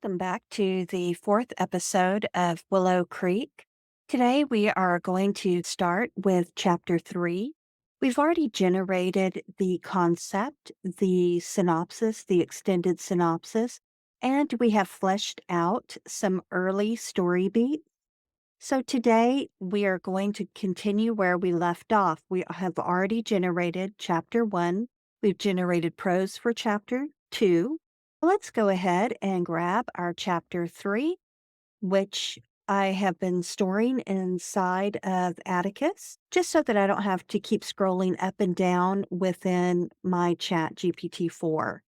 Welcome back to the fourth episode of Willow Creek. Today we are going to start with chapter 3. We've already generated the concept, the synopsis, the extended synopsis, and we have fleshed out some early story beats. So today we are going to continue where we left off. We have already generated chapter 1. We've generated prose for chapter 2. Let's go ahead and grab our chapter 3, which I have been storing inside of Atticus, just so that I don't have to keep scrolling up and down within my ChatGPT4.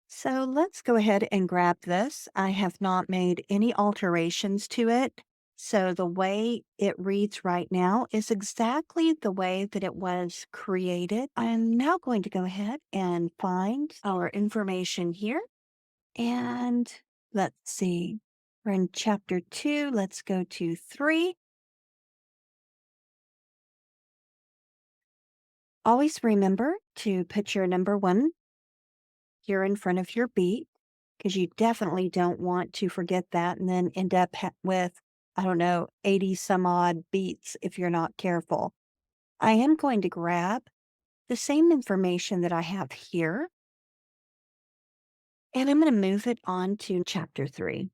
So let's go ahead and grab this. I have not made any alterations to it. So the way it reads right now is exactly the way that it was created. I'm now going to go ahead and find our information here. And let's see, we're in chapter 2. Let's go to 3. Always remember to put your number 1 here in front of your beat, because you definitely don't want to forget that and then end up with, I don't know, 80 some odd beats if you're not careful. I am going to grab the same information that I have here, and I'm going to move it on to chapter 3.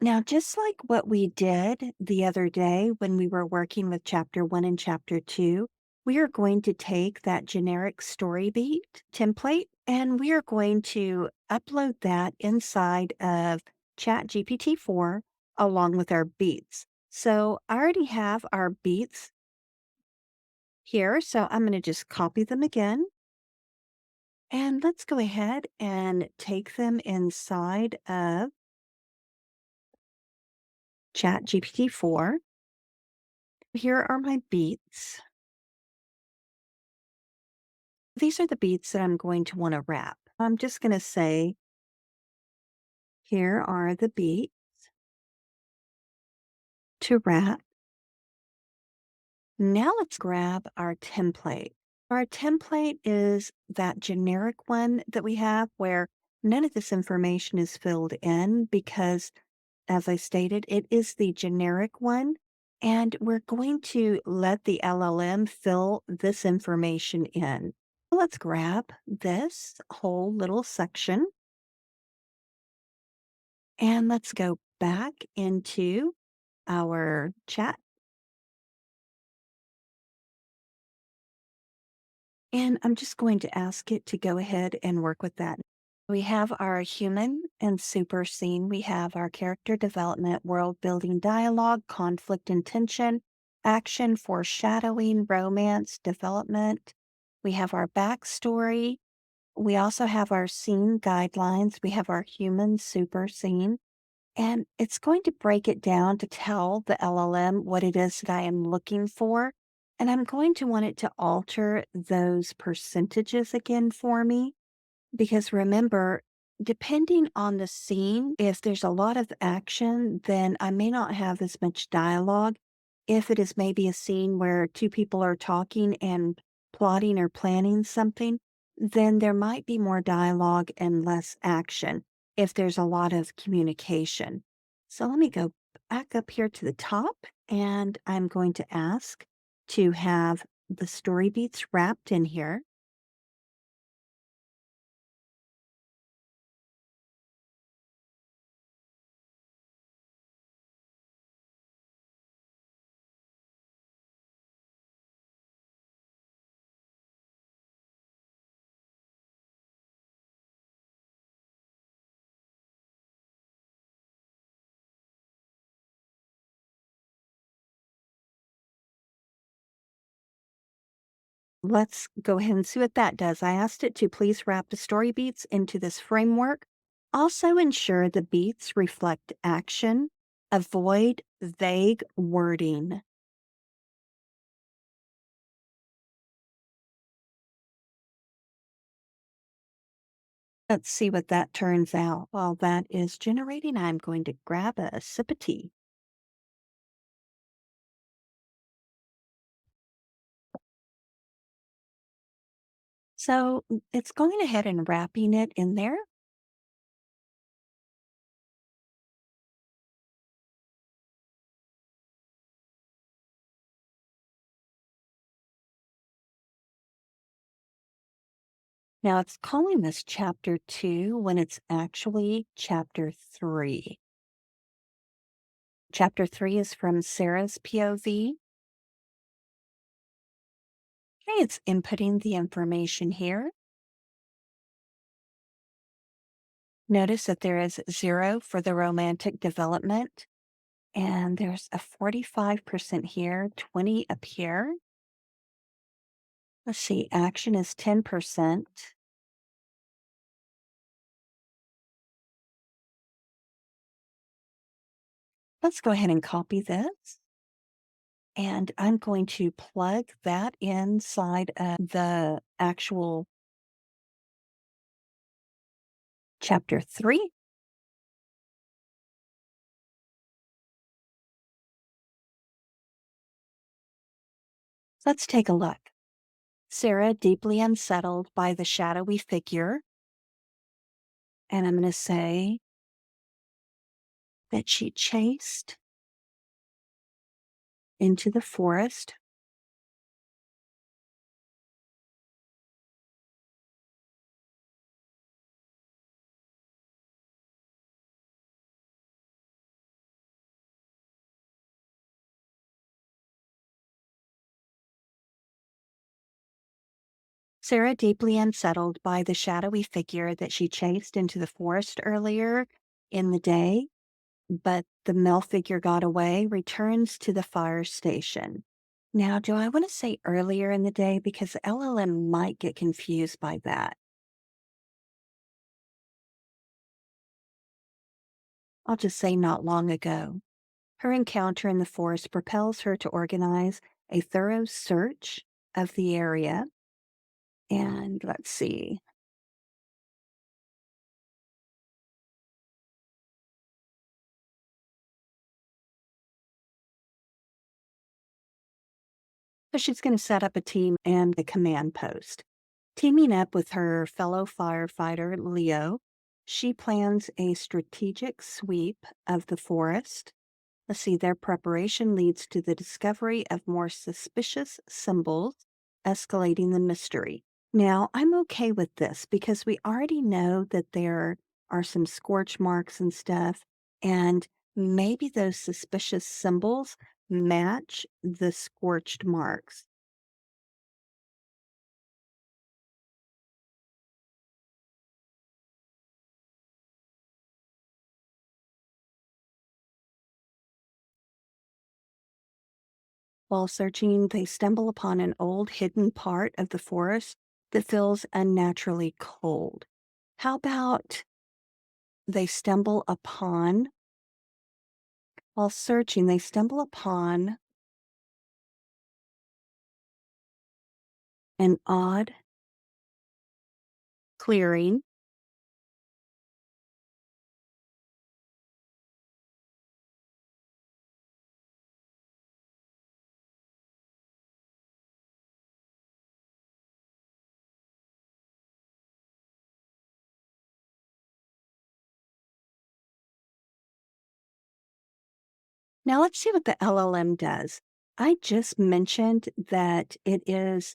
Now, just like what we did the other day when we were working with chapter 1 and chapter 2, we are going to take that generic story beat template and we are going to upload that inside of ChatGPT4 along with our beats. So I already have our beats here, so I'm going to just copy them again. And let's go ahead and take them inside of ChatGPT4. Here are my beats. These are the beats that I'm going to want to wrap. I'm just going to say, here are the beats to wrap. Now let's grab our template. Our template is that generic one that we have where none of this information is filled in because, as I stated, it is the generic one. And we're going to let the LLM fill this information in. Let's grab this whole little section and let's go back into our chat. And I'm just going to ask it to go ahead and work with that. We have our human and super scene. We have our character development, world building dialogue, conflict and tension, action, foreshadowing, romance, development. We have our backstory. We also have our scene guidelines. We have our human super scene. And it's going to break it down to tell the LLM what it is that I am looking for. And I'm going to want it to alter those percentages again for me. Because remember, depending on the scene, if there's a lot of action, then I may not have as much dialogue. If it is maybe a scene where two people are talking and plotting or planning something, then there might be more dialogue and less action if there's a lot of communication. So let me go back up here to the top and I'm going to ask to have the story beats wrapped in here. Let's go ahead and see what that does. I asked it to please wrap the story beats into this framework. Also ensure the beats reflect action. Avoid vague wording. Let's see what that turns out. While that is generating, I'm going to grab a sip of tea. So it's going ahead and wrapping it in there. Now it's calling this chapter 2 when it's actually chapter 3. Chapter 3 is from Sarah's POV. Okay, it's inputting the information here. Notice that there is 0 for the romantic development, and there's a 45% here, 20 up here. Let's see, action is 10%. Let's go ahead and copy this. And I'm going to plug that inside of the actual chapter 3. Let's take a look. Sarah, deeply unsettled by the shadowy figure. And I'm going to say that she chased into the forest. Sarah, deeply unsettled by the shadowy figure that she chased into the forest earlier in the day, but the male figure got away, returns to the fire station. Now, do I want to say earlier in the day? Because the LLM might get confused by that. I'll just say not long ago. Her encounter in the forest propels her to organize a thorough search of the area. And let's see. So she's going to set up a team and a command post. Teaming up with her fellow firefighter, Leo, she plans a strategic sweep of the forest. Let's see, their preparation leads to the discovery of more suspicious symbols, escalating the mystery. Now, I'm okay with this because we already know that there are some scorch marks and stuff, and maybe those suspicious symbols match the scorched marks. While searching, they stumble upon an old hidden part of the forest that feels unnaturally cold. How about they stumble upon, while searching, they stumble upon an odd clearing. Now let's see what the LLM does. I just mentioned that it is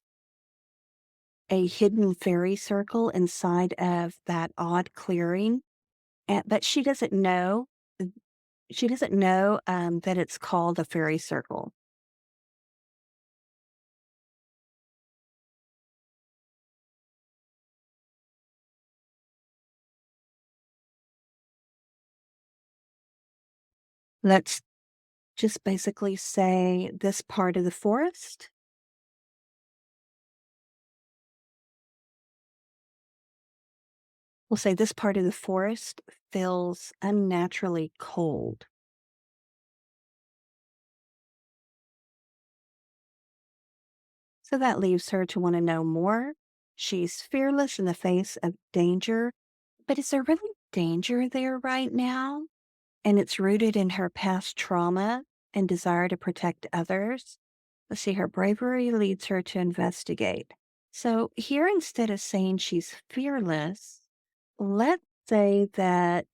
a hidden fairy circle inside of that odd clearing, but she doesn't know that it's called a fairy circle. Let's just basically say this part of the forest. We'll say this part of the forest feels unnaturally cold. So that leaves her to want to know more. She's fearless in the face of danger, but is there really danger there right now? And it's rooted in her past trauma and desire to protect others. Let's see, her bravery leads her to investigate. So here, instead of saying she's fearless, let's say that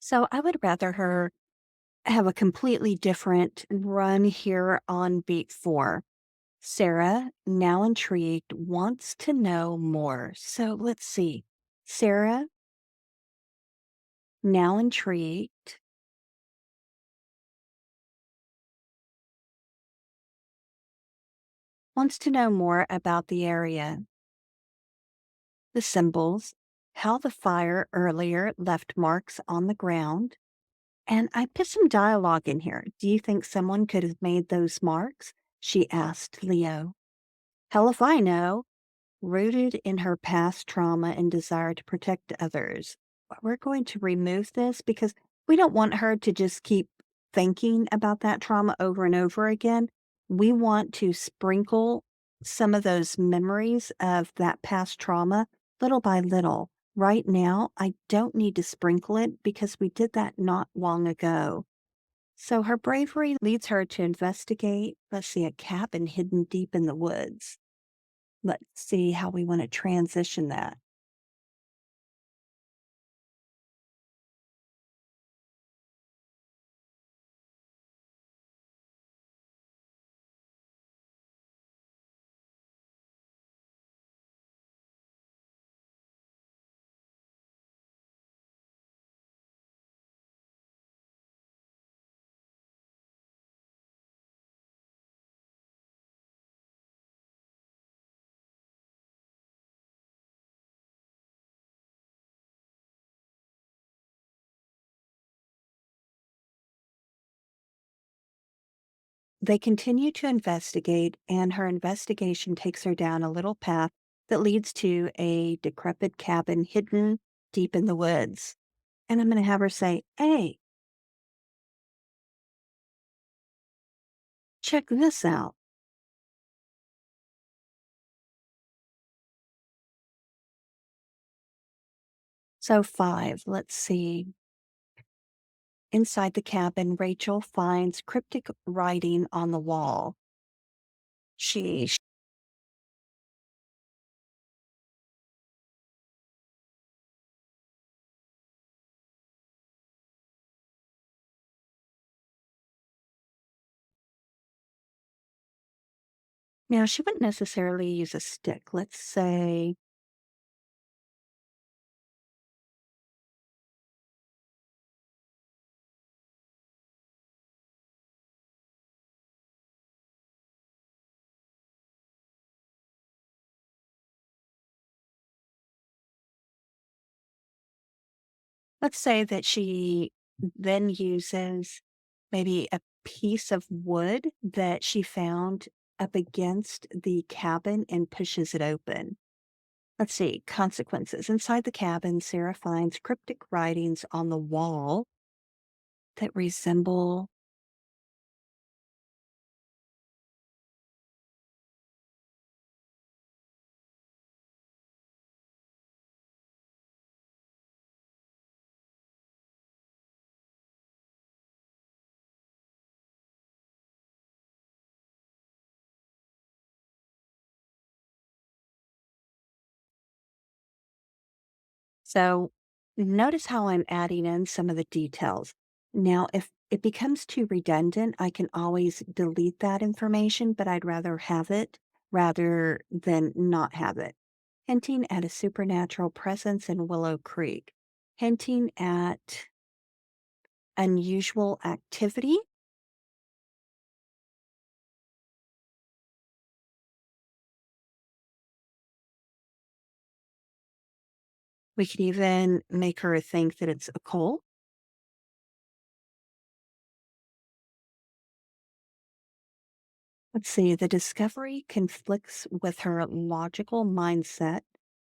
So I would rather her have a completely different run here on beat 4. Sarah, now intrigued, wants to know more. So let's see. Sarah, now intrigued, wants to know more about the area, the symbols, how the fire earlier left marks on the ground. And I put some dialogue in here. Do you think someone could have made those marks? She asked Leo. Hell if I know. Rooted in her past trauma and desire to protect others. We're going to remove this because we don't want her to just keep thinking about that trauma over and over again. We want to sprinkle some of those memories of that past trauma little by little. Right now, I don't need to sprinkle it because we did that not long ago. So her bravery leads her to investigate, let's see, a cabin hidden deep in the woods. Let's see how we wanna transition that. They continue to investigate, and her investigation takes her down a little path that leads to a decrepit cabin hidden deep in the woods. And I'm gonna have her say, "Hey, check this out." So 5, let's see. Inside the cabin, Rachel finds cryptic writing on the wall. She Now, she wouldn't necessarily use a stick. Let's say that she then uses maybe a piece of wood that she found up against the cabin and pushes it open. Let's see, consequences. Inside the cabin, Sarah finds cryptic writings on the wall that resemble, so notice how I'm adding in some of the details. Now, if it becomes too redundant, I can always delete that information, but I'd rather have it rather than not have it. Hinting at a supernatural presence in Willow Creek, hinting at unusual activity. We could even make her think that it's occult. Let's see, the discovery conflicts with her logical mindset,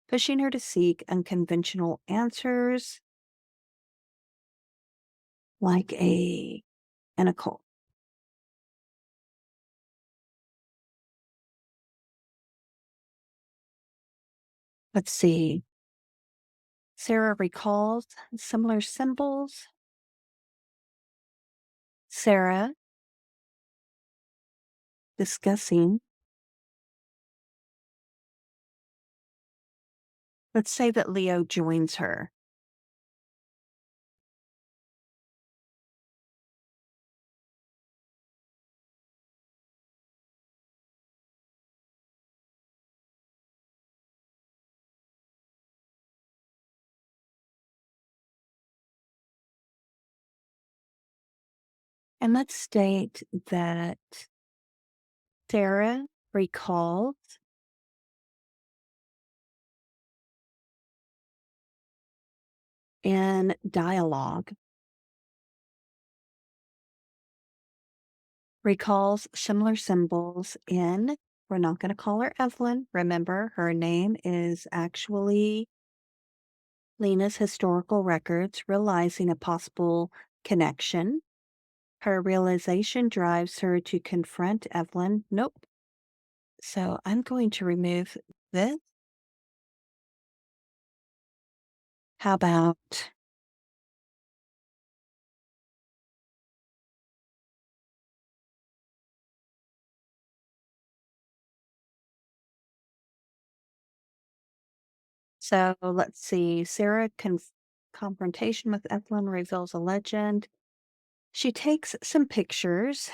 pushing her to seek unconventional answers like an occult. Let's see. Sarah recalls similar symbols. Sarah discussing. Let's say that Leo joins her. And let's state that Sarah recalls in dialogue, recalls similar symbols in, we're not going to call her Evelyn. Remember, her name is actually Lena's historical records, realizing a possible connection. Her realization drives her to confront Evelyn. Nope. So I'm going to remove this. How about so let's see. Confrontation with Evelyn reveals a legend. She takes some pictures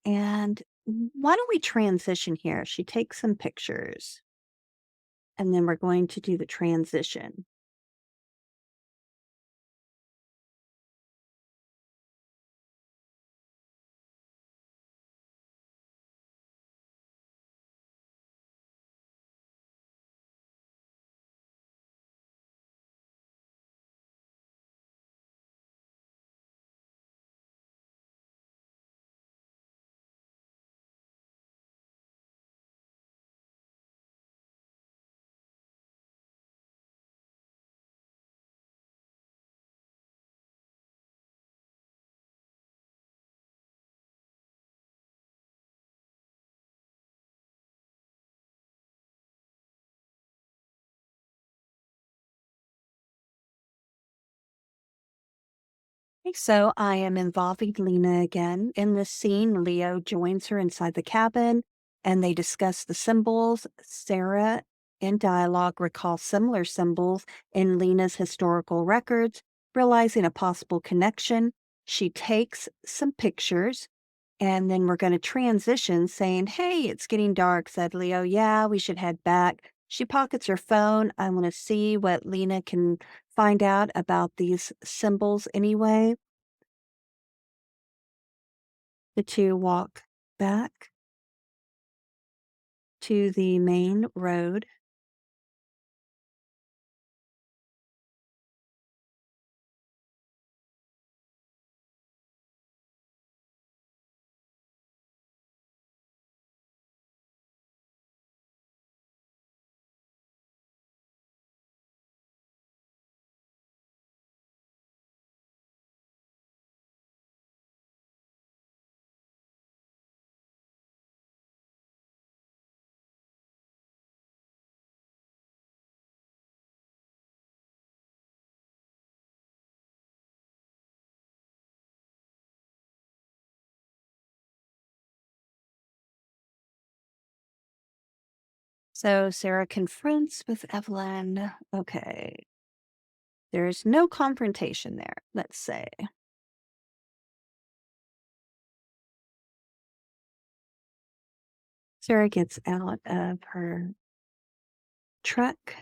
and why don't we transition here? She takes some pictures and then we're going to do the transition. Okay, so I am involving Lena again. In this scene, Leo joins her inside the cabin and they discuss the symbols. Sarah, in dialogue, recalls similar symbols in Lena's historical records, realizing a possible connection. She takes some pictures and then we're going to transition saying, "Hey, it's getting dark," said Leo. "Yeah, we should head back." She pockets her phone. I want to see what Lena can find out about these symbols anyway. The two walk back to the main road. So Sarah confronts with Evelyn. Okay. There's no confrontation there, let's say. Sarah gets out of her truck.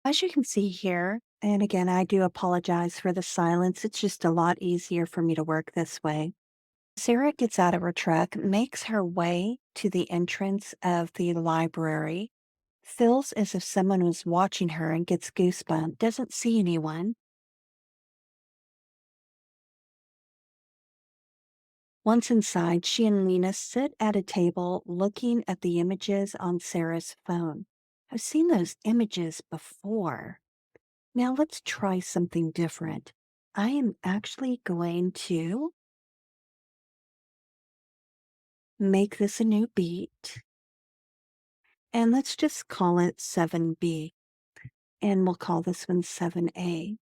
As you can see here, and again, I do apologize for the silence. It's just a lot easier for me to work this way. Sarah gets out of her truck, makes her way to the entrance of the library, feels as if someone was watching her and gets goosebumps, doesn't see anyone. Once inside, she and Lena sit at a table looking at the images on Sarah's phone. I've seen those images before. Now let's try something different. I am actually going to make this a new beat, and let's just call it 7B, and we'll call this one 7A.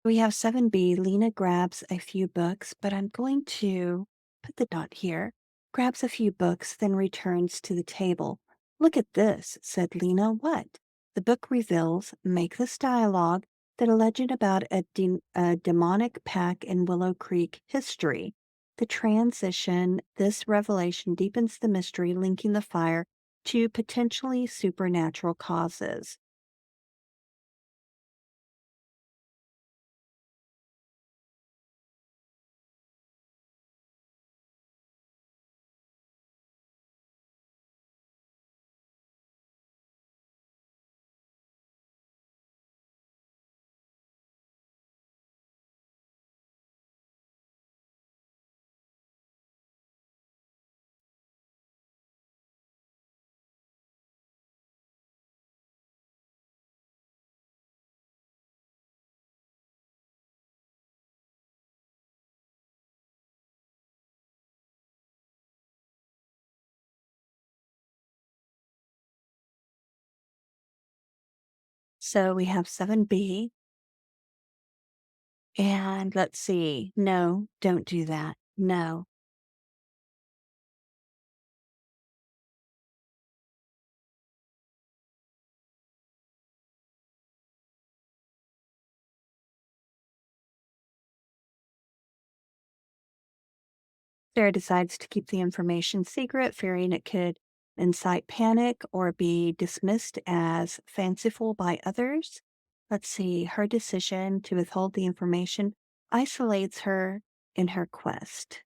We have 7B. Lena grabs a few books, but I'm going to put the dot here. Grabs a few books, then returns to the table. Look at this, said Lena. What? The book reveals, make this dialogue, that a legend about a demonic pack in Willow Creek history. The transition, this revelation deepens the mystery, linking the fire to potentially supernatural causes. So we have 7B. And let's see. No, don't do that. No. Sarah decides to keep the information secret, fearing it could incite panic or be dismissed as fanciful by others. Let's see. Her decision to withhold the information isolates her in her quest.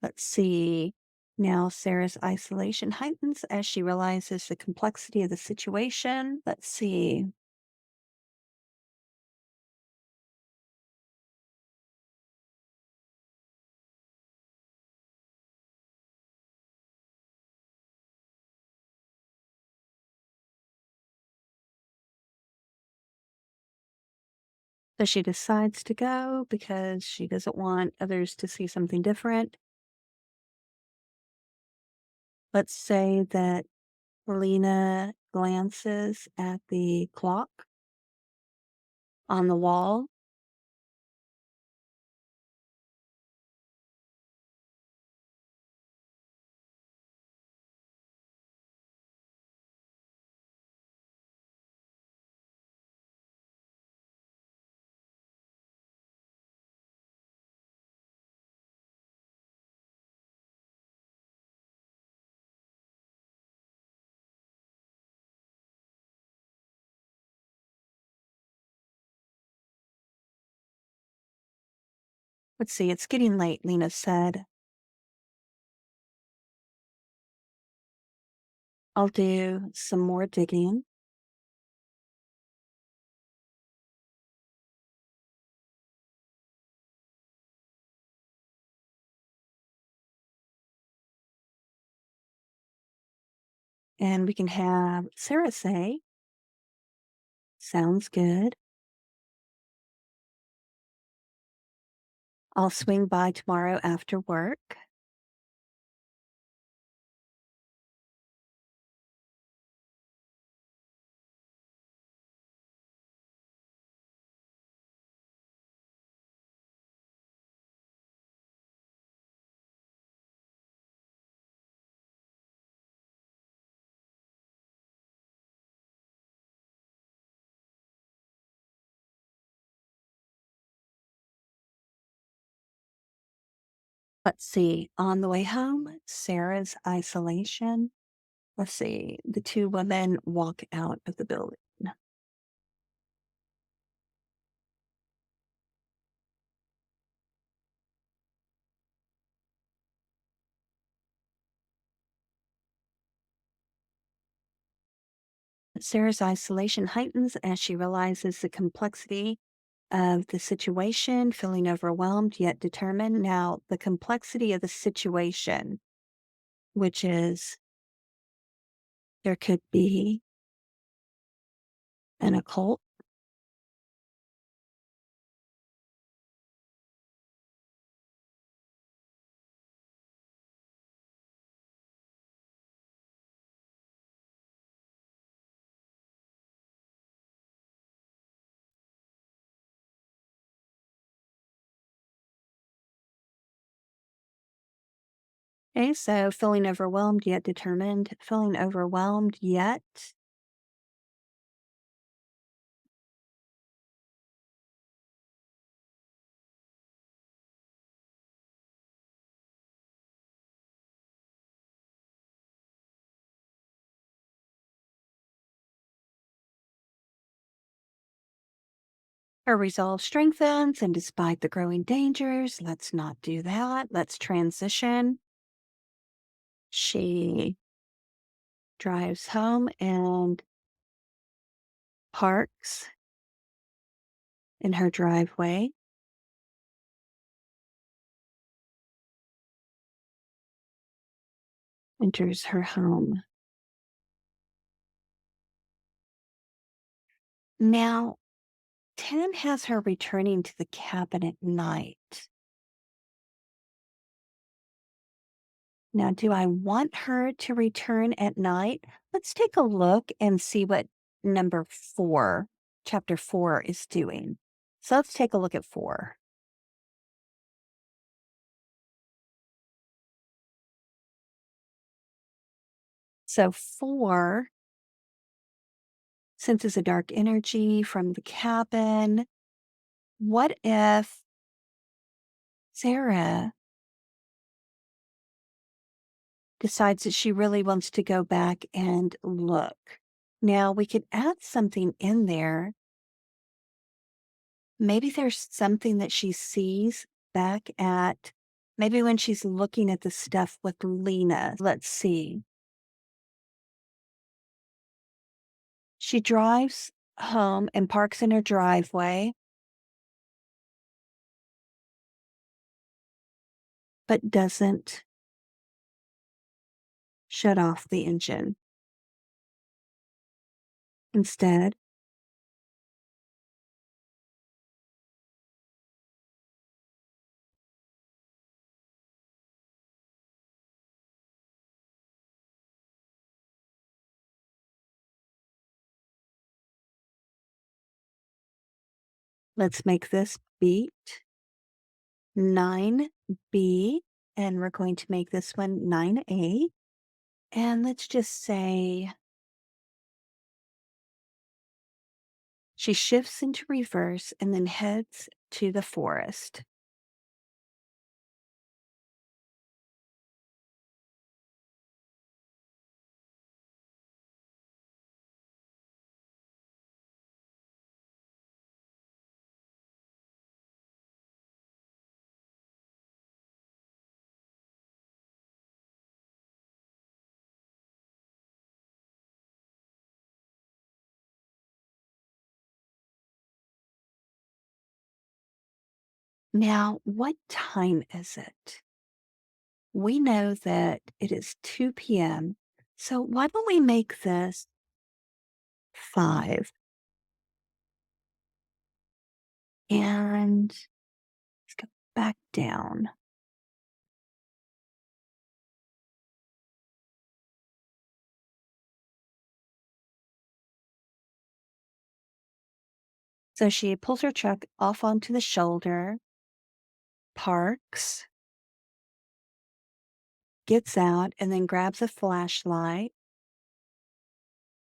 Let's see. Now, Sarah's isolation heightens as she realizes the complexity of the situation. Let's see. So she decides to go because she doesn't want others to see something different. Let's say that Lena glances at the clock on the wall. Let's see, it's getting late, Lena said. I'll do some more digging. And we can have Sarah say, sounds good. I'll swing by tomorrow after work. Let's see, on the way home, Sarah's isolation. Let's see, the two women walk out of the building. Sarah's isolation heightens as she realizes the complexity of the situation, feeling overwhelmed yet determined. Now, the complexity of the situation, which is there could be an occult. Okay, so feeling overwhelmed yet determined, feeling overwhelmed yet her resolve strengthens, and despite the growing dangers, let's not do that. Let's transition. She drives home and parks in her driveway, enters her home. Now, 10 has her returning to the cabin at night. Now, do I want her to return at night? Let's take a look and see what number 4, chapter 4, is doing. So let's take a look at 4. So 4 senses a dark energy from the cabin. What if Sarah decides that she really wants to go back and look? Now, we could add something in there. Maybe there's something that she sees back at maybe when she's looking at the stuff with Lena. Let's see. She drives home and parks in her driveway, but doesn't shut off the engine. Instead, let's make this beat 9B, and we're going to make this one 9A. And let's just say she shifts into reverse and then heads to the forest. Now, what time is it? We know that it is 2 p.m. So why don't we make this 5? And let's go back down. So she pulls her truck off onto the shoulder, parks, gets out, and then grabs a flashlight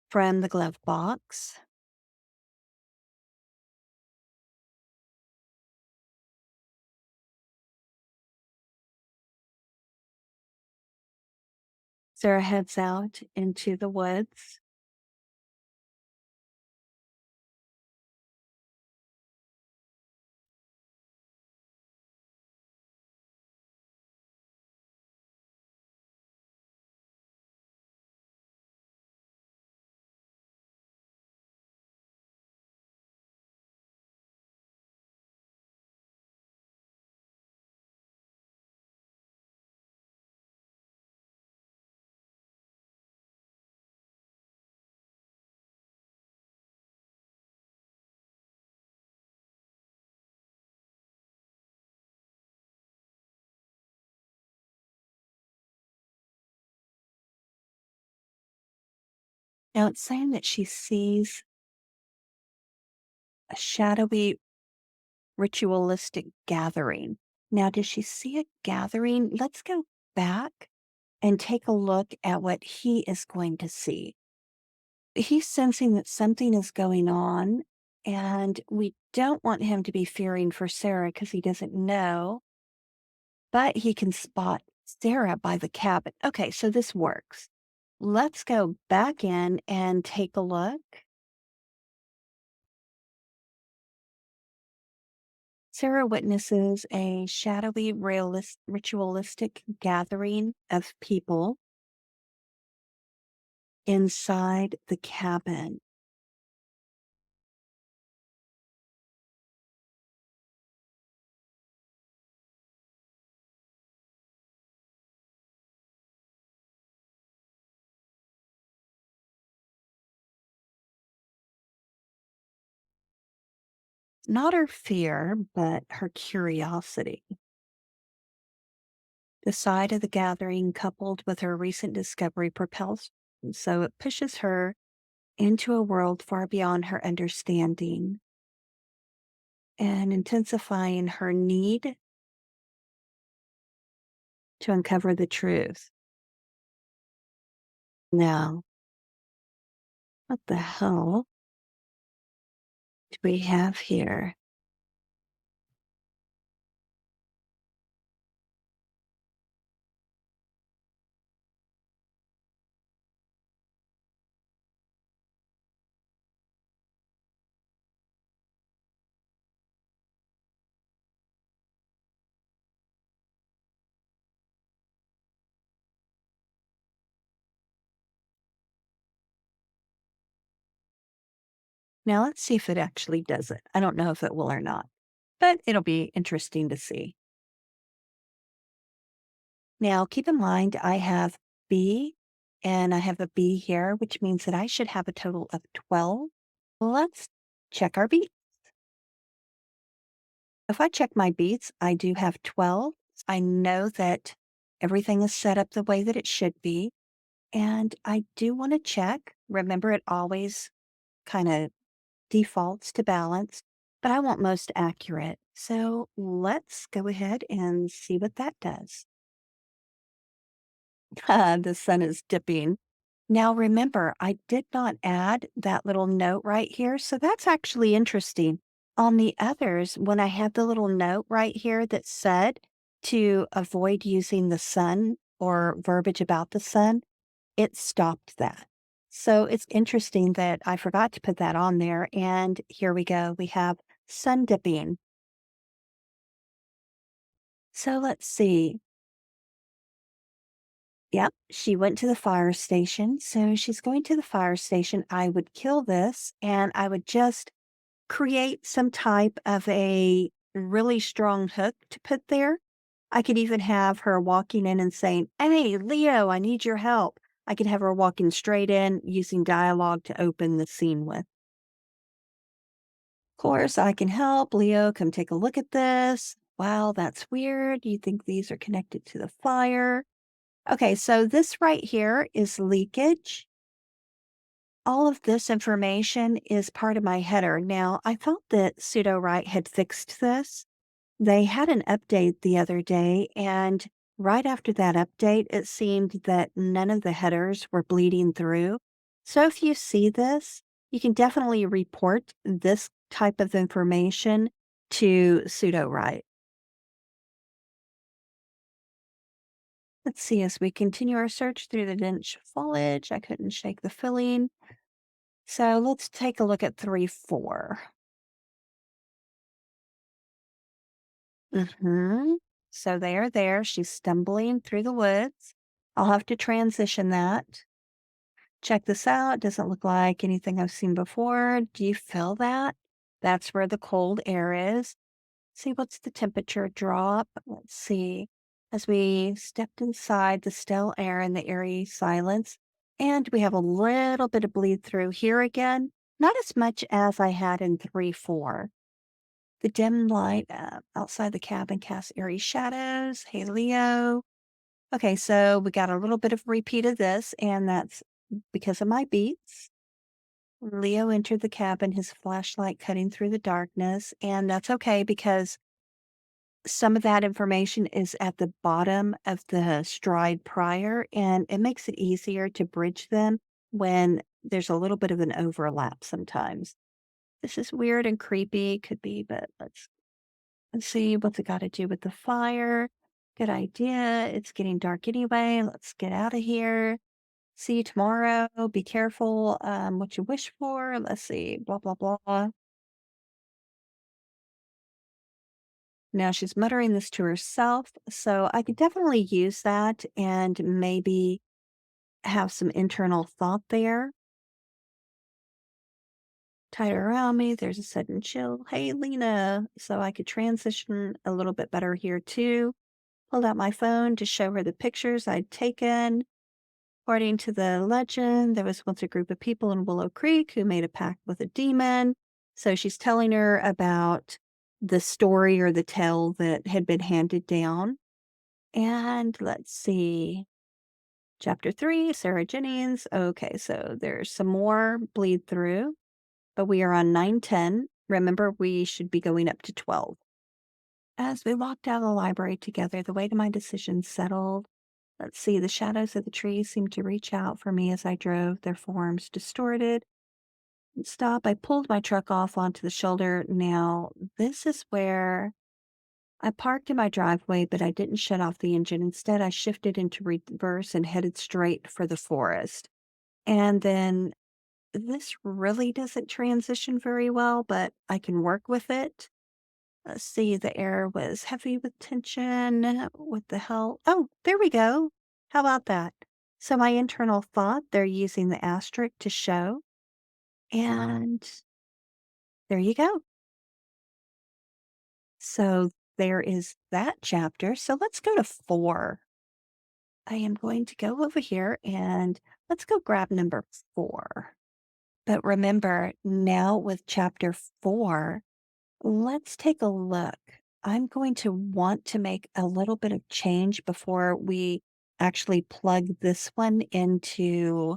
from the glove box. Sarah heads out into the woods. Now it's saying that she sees a shadowy ritualistic gathering. Now, does she see a gathering? Let's go back and take a look at what he is going to see. He's sensing that something is going on, and we don't want him to be fearing for Sarah because he doesn't know, but he can spot Sarah by the cabin. Okay, so this works. Let's go back in and take a look. Sarah witnesses a shadowy, ritualistic gathering of people inside the cabin. Not her fear, but her curiosity. The sight of the gathering, coupled with her recent discovery, propels, so it pushes her into a world far beyond her understanding and intensifying her need to uncover the truth. Now, what the hell do we have here? Now, let's see if it actually does it. I don't know if it will or not, but it'll be interesting to see. Now, keep in mind, I have B and I have a B here, which means that I should have a total of 12. Let's check our beats. If I check my beats, I do have 12. I know that everything is set up the way that it should be. And I do want to check. Remember, it always kind of defaults to balance, but I want most accurate. So let's go ahead and see what that does. The sun is dipping. Now, remember, I did not add that little note right here. So that's actually interesting. On the others, when I had the little note right here that said to avoid using the sun or verbiage about the sun, it stopped that. So it's interesting that I forgot to put that on there. And here we go. We have sun dipping. So let's see. Yep, she went to the fire station. So she's going to the fire station. I would kill this and I would just create some type of a really strong hook to put there. I could even have her walking in and saying, "Hey, Leo, I need your help." I could have her walking straight in using dialogue to open the scene with. Of course, I can help. Leo, come take a look at this. Wow, that's weird. You think these are connected to the fire? Okay, so this right here is leakage. All of this information is part of my header. Now, I thought that SudoWrite had fixed this. They had an update the other day, and right after that update, it seemed that none of the headers were bleeding through. So if you see this, you can definitely report this type of information to SudoWrite. Let's see, as we continue our search through the dense foliage, I couldn't shake the feeling. So let's take a look at 3-4. Mm-hmm. So they are there. She's stumbling through the woods. I'll have to transition that. Check this out. Doesn't look like anything I've seen before. Do you feel that? That's where the cold air is. See what's the temperature drop. Let's see. As we stepped inside the still air and the eerie silence, and we have a little bit of bleed through here again. Not as much as I had in 3-4. The dim light outside the cabin casts eerie shadows. Hey, Leo. Okay, so we got a little bit of repeat of this, and that's because of my beats. Leo entered the cabin, his flashlight cutting through the darkness, and that's okay because some of that information is at the bottom of the stride prior, and it makes it easier to bridge them when there's a little bit of an overlap sometimes. This is weird and creepy, could be, but let's see what's it got to do with the fire. Good idea. It's getting dark anyway. Let's get out of here. See you tomorrow. Be careful. What you wish for. Let's see. Blah blah blah. Now she's muttering this to herself, so I could definitely use that and maybe have some internal thought there. Tied around me, there's a sudden chill. Hey, Lena. So I could transition a little bit better here too. Pulled out my phone to show her the pictures I'd taken. According to the legend, there was once a group of people in Willow Creek who made a pact with a demon. So she's telling her about the story or the tale that had been handed down. And let's see. Chapter 3, Sarah Jennings. Okay, so there's some more bleed through, but we are on 910. Remember, we should be going up to 12. As we walked out of the library together, the weight of my decision settled. Let's see, the shadows of the trees seemed to reach out for me as I drove, their forms distorted. Stop. I pulled my truck off onto the shoulder. Now, this is where I parked in my driveway, but I didn't shut off the engine. Instead, I shifted into reverse and headed straight for the forest. And then this really doesn't transition very well, but I can work with it. Let's see, the air was heavy with tension. What the hell? Oh, there we go. How about that? So my internal thought, they're using the asterisk to show. And there you go. So there is that chapter. So let's go to 4. I am going to go over here and let's go grab number 4. But remember, now with chapter 4, let's take a look. I'm going to want to make a little bit of change before we actually plug this one into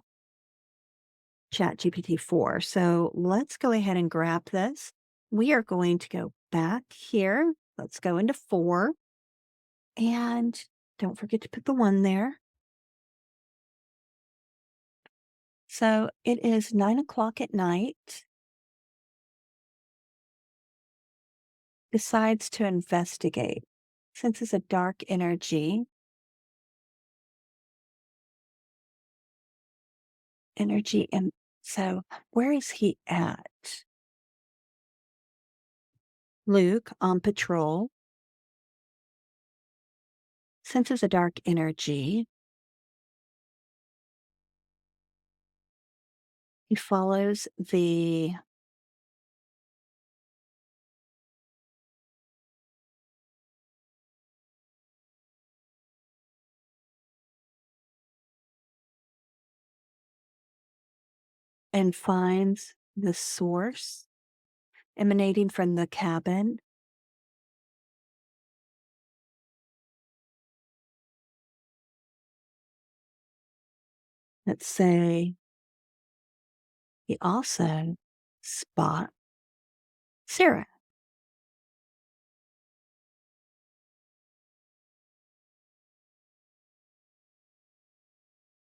ChatGPT4. So let's go ahead and grab this. We are going to go back here. Let's go into 4. And don't forget to put the 1 there. So it is 9 o'clock at night. Decides to investigate. Senses a dark energy. And so where is he at? Luke on patrol. Senses a dark energy. He follows the and finds the source emanating from the cabin. Let's say he also spot Sarah.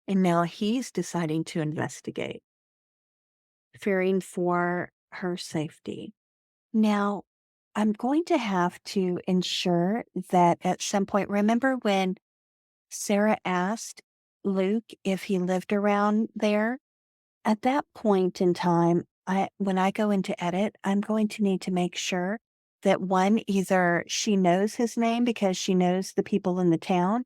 And now he's deciding to investigate, fearing for her safety. Now, I'm going to have to ensure that at some point, remember when Sarah asked Luke if he lived around there? At that point in time, when I go into edit, I'm going to need to make sure that one, either she knows his name because she knows the people in the town,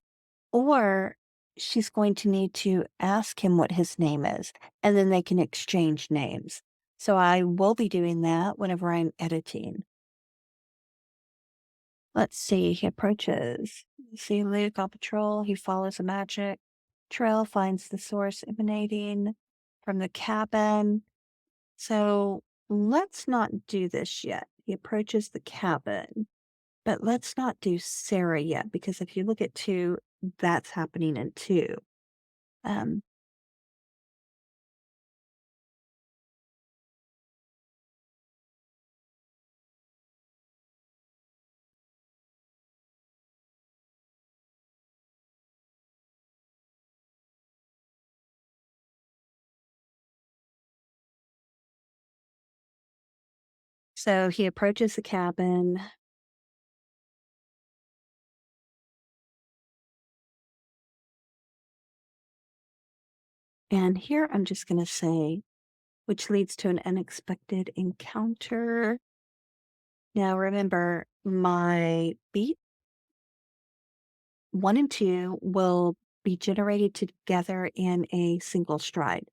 or she's going to need to ask him what his name is, and then they can exchange names. So I will be doing that whenever I'm editing. Let's see, he approaches. See Luke on patrol. He follows a magic trail, finds the source emanating from the cabin. So let's not do this yet. He approaches the cabin, but let's not do Sarah yet, because if you look at 2, that's happening in 2. Um, So he approaches the cabin. And here I'm just going to say, which leads to an unexpected encounter. Now, remember, my beat 1 and 2 will be generated together in a single stride.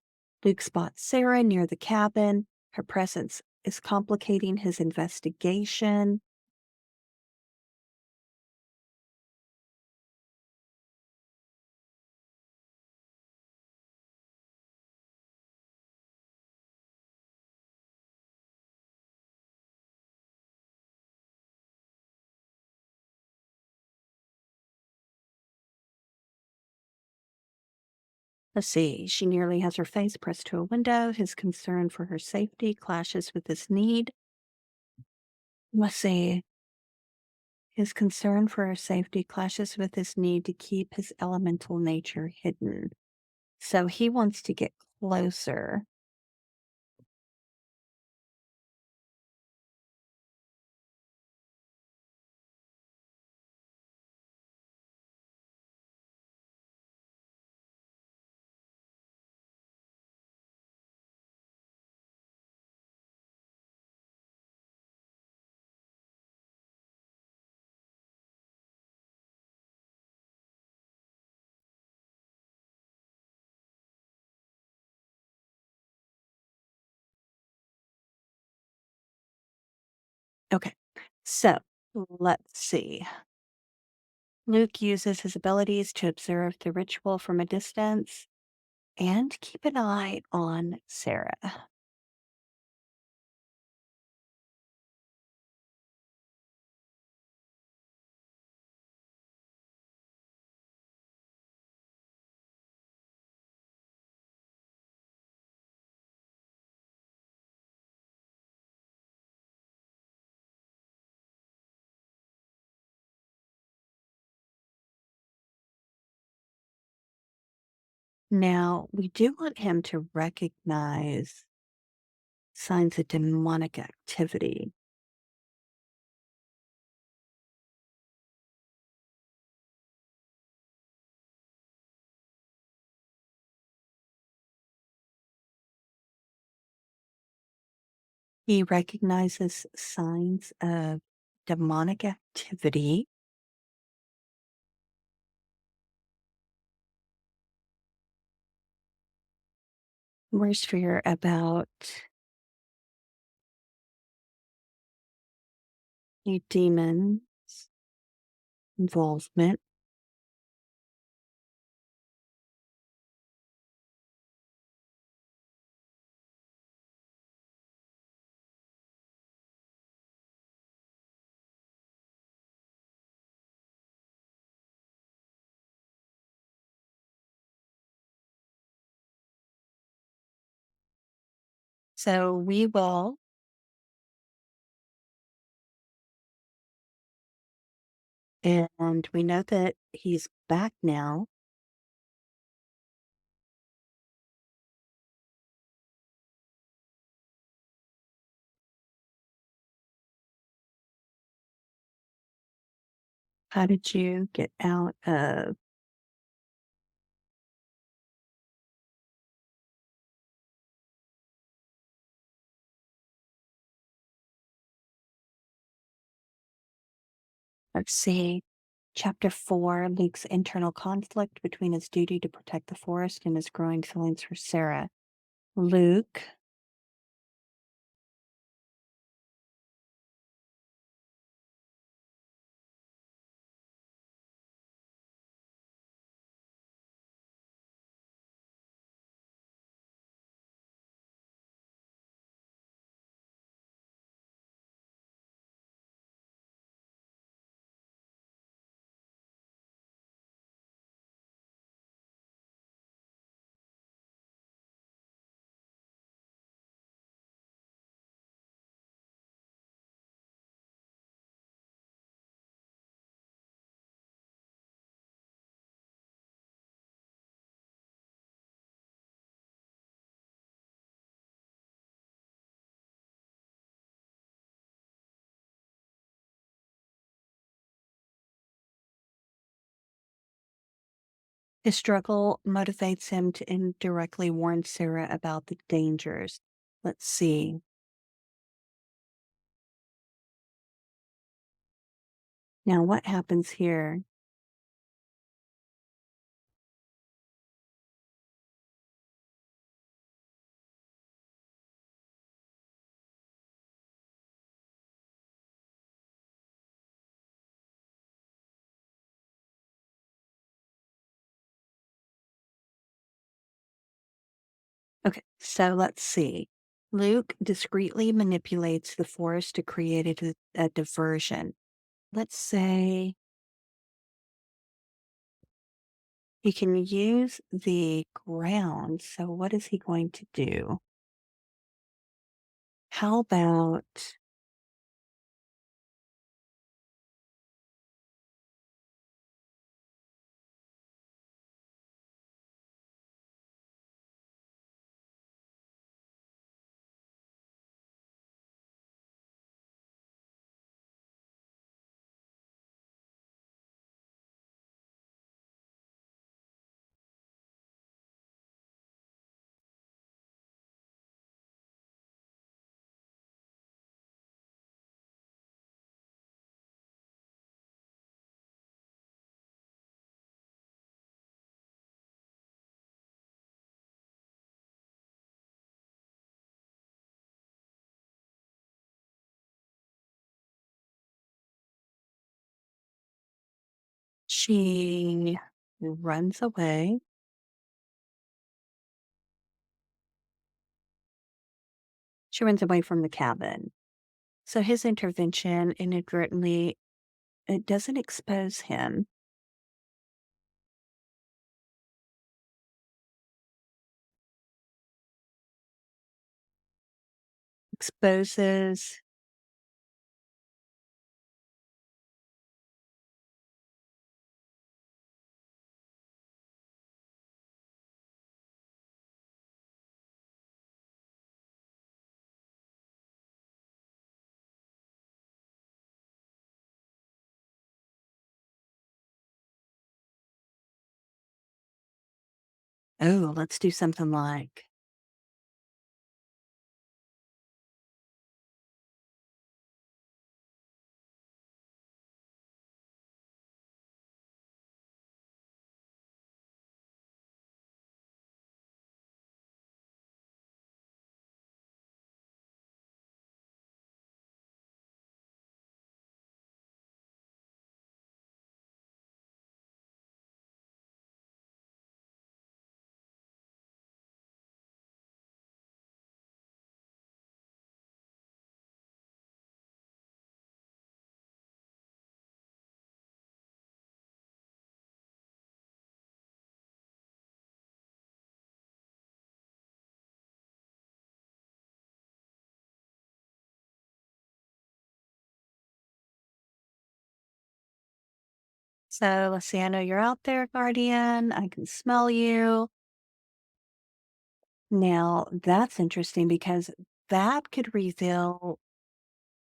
Luke spots Sarah near the cabin. Her presence is complicating his investigation. Let's see, she nearly has her face pressed to a window. His concern for her safety clashes with his need. Let's see, his concern for her safety clashes with his need to keep his elemental nature hidden. So he wants to get closer. Okay, so let's see. Luke uses his abilities to observe the ritual from a distance and keep an eye on Sarah. Now, we do want him to recognize signs of demonic activity. He recognizes signs of demonic activity. Worst fear about a demon's involvement. So we will, and we know that he's back now. How did you get out of? Let's see. Chapter 4, Luke's internal conflict between his duty to protect the forest and his growing feelings for Sarah. Luke, His struggle motivates him to indirectly warn Sarah about the dangers. Let's see. Now, what happens here? Okay, so let's see. Luke discreetly manipulates the forest to create a diversion. Let's say he can use the ground. So, what is he going to do? How about, she runs away? She runs away from the cabin. So, his intervention inadvertently it doesn't expose him, exposes. Oh, let's do something like, so let's see, I know you're out there, Guardian. I can smell you. Now, that's interesting because that could reveal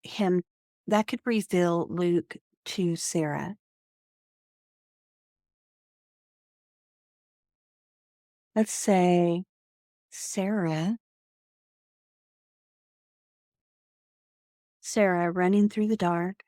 him, that could reveal Luke to Sarah. Let's say Sarah, Sarah running through the dark.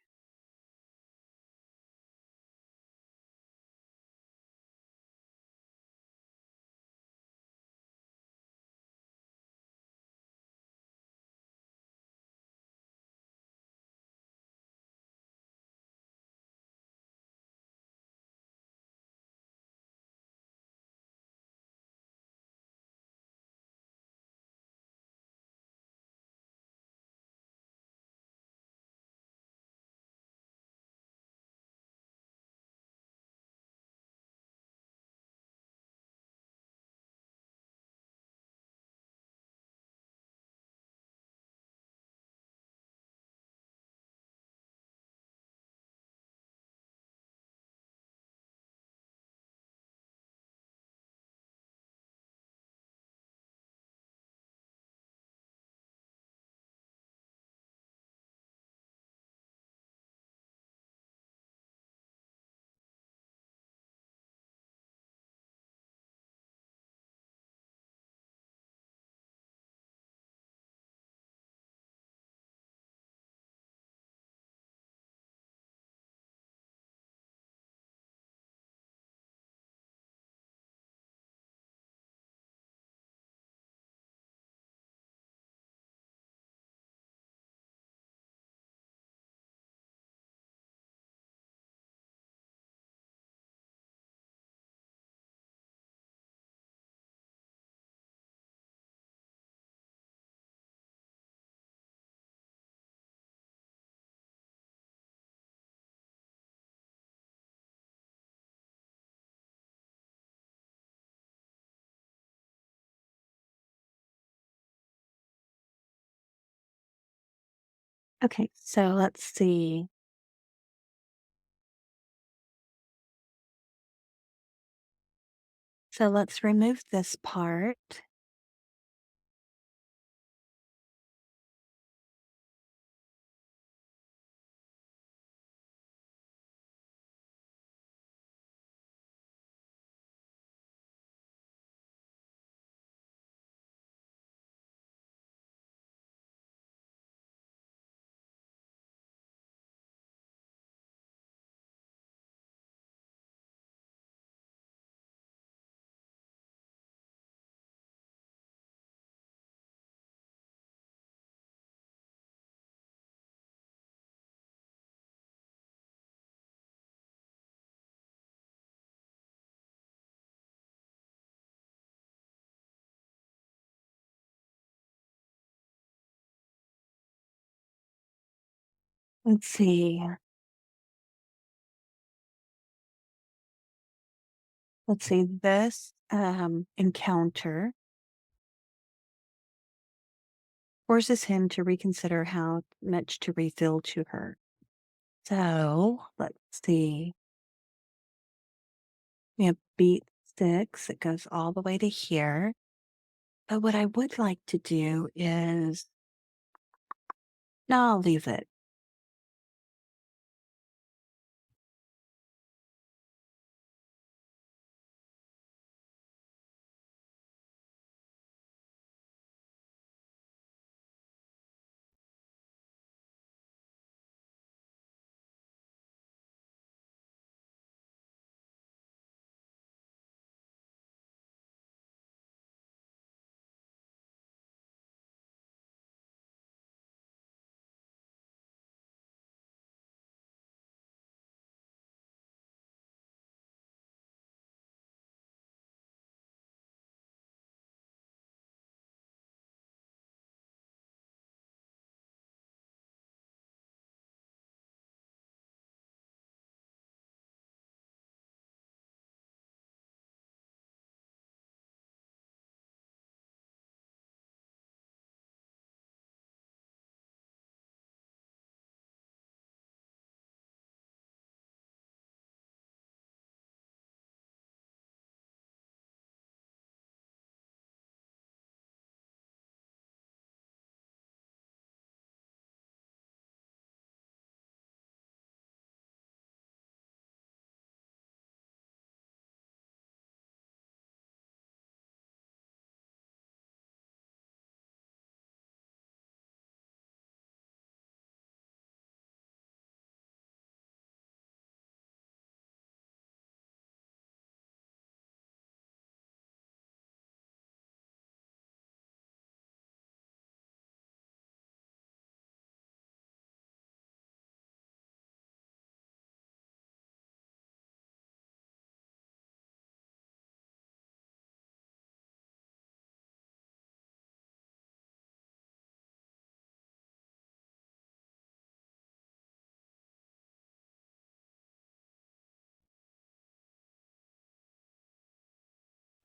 Okay, so let's see. So let's remove this part. Let's see. Let's see. This encounter forces him to reconsider how much to reveal to her. So let's see. We have beat 6. It goes all the way to here. But what I would like to do is, no, I'll leave it.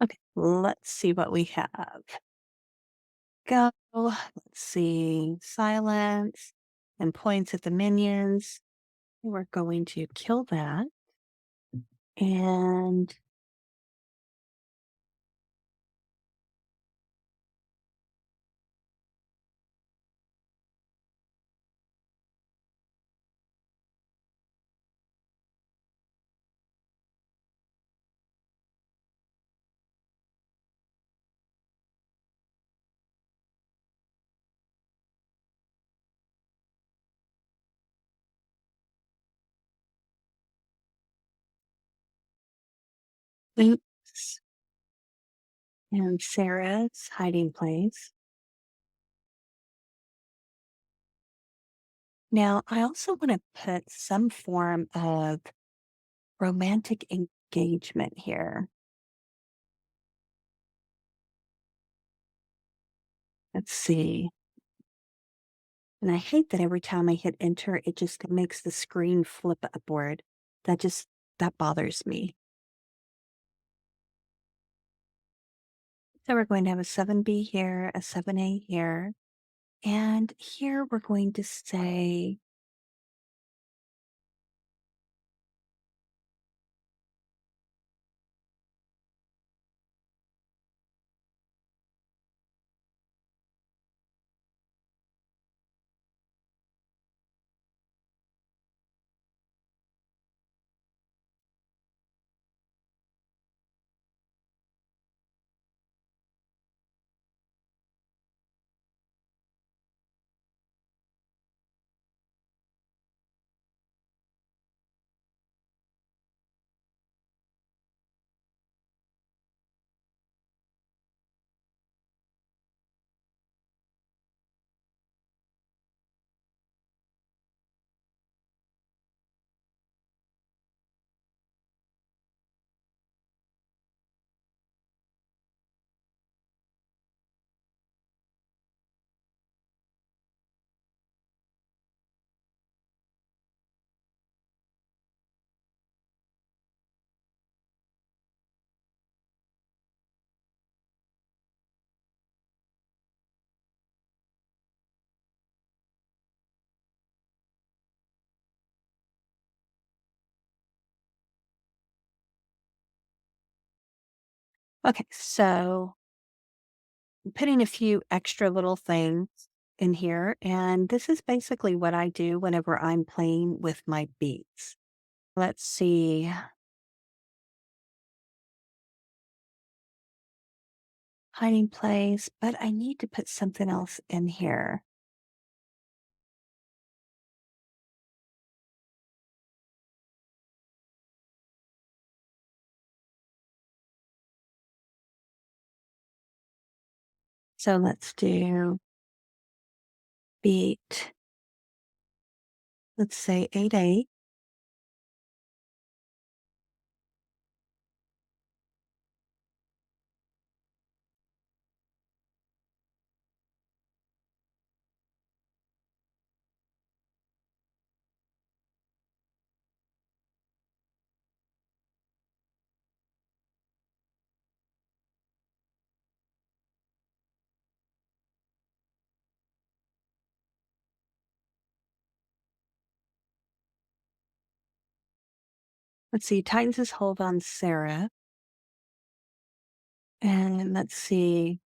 Okay, let's see what we have. Go. Let's see. Silence and points at the minions. We're going to kill that. And oops. And Sarah's hiding place. Now, I also want to put some form of romantic engagement here. Let's see. And I hate that every time I hit enter, it just makes the screen flip upward. That bothers me. So we're going to have a 7B here, a 7A here, And here we're going to say, okay, so putting a few extra little things in here. And this is basically what I do whenever I'm playing with my beats. Let's see, hiding place, but I need to put something else in here. So let's do beat, let's say 8/8. Let's see, tightens his hold on Sarah. And let's see,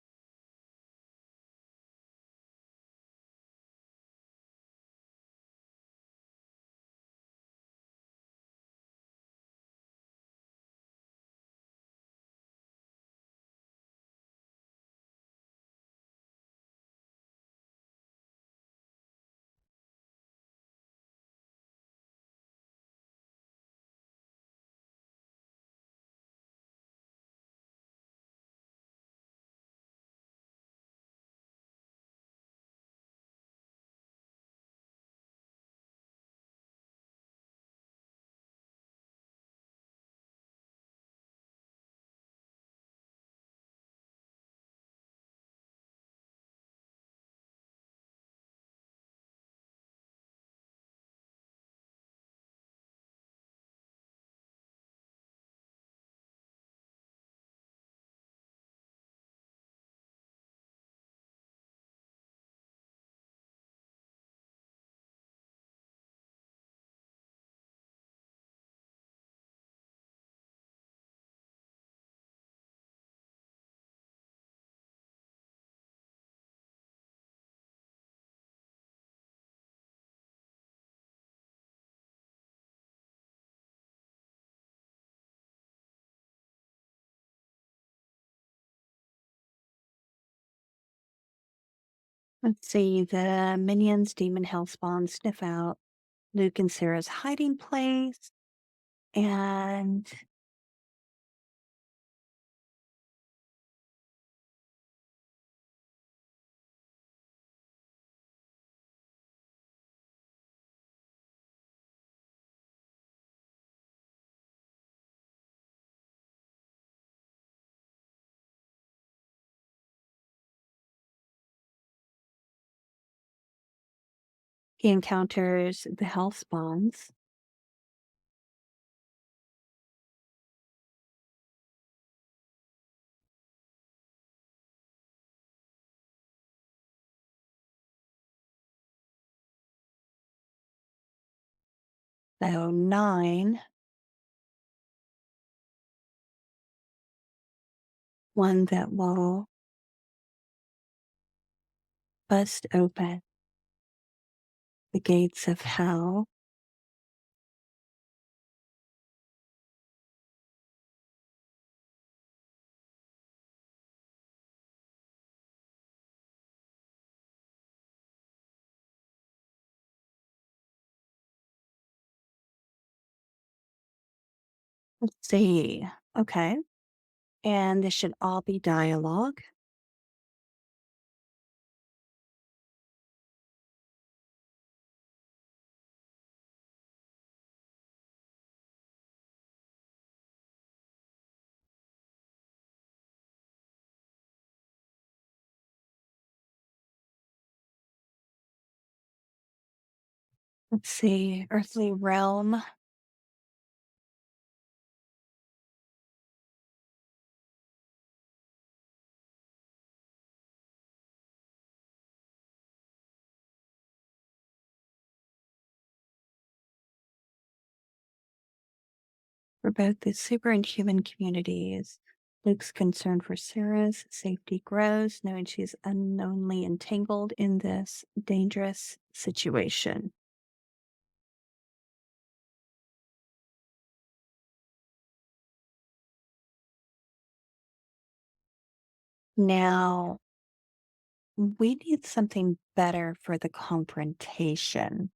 let's see, the minions, demon, hellspawn, sniff out Luke and Sarah's hiding place. And he encounters the hellspawns. So 9, one that will bust open the gates of hell. Let's see. Okay. And this should all be dialogue. Let's see. Earthly realm. For both the super and human communities. Luke's concern for Sarah's safety grows, knowing she's unknowingly entangled in this dangerous situation. Now, we need something better for the confrontation.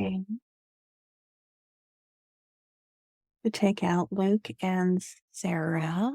Okay. To take out Luke and Sarah.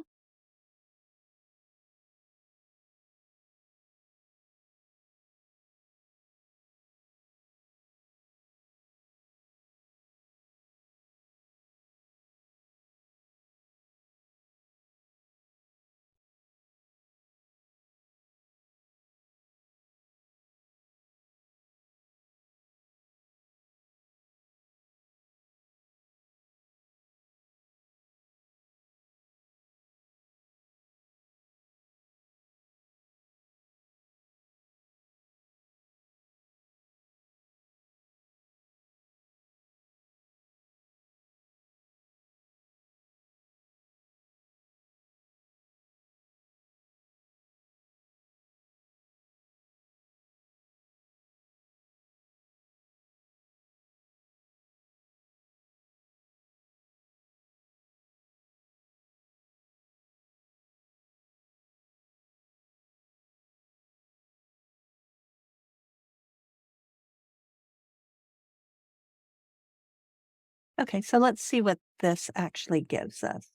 Okay, so let's see what this actually gives us.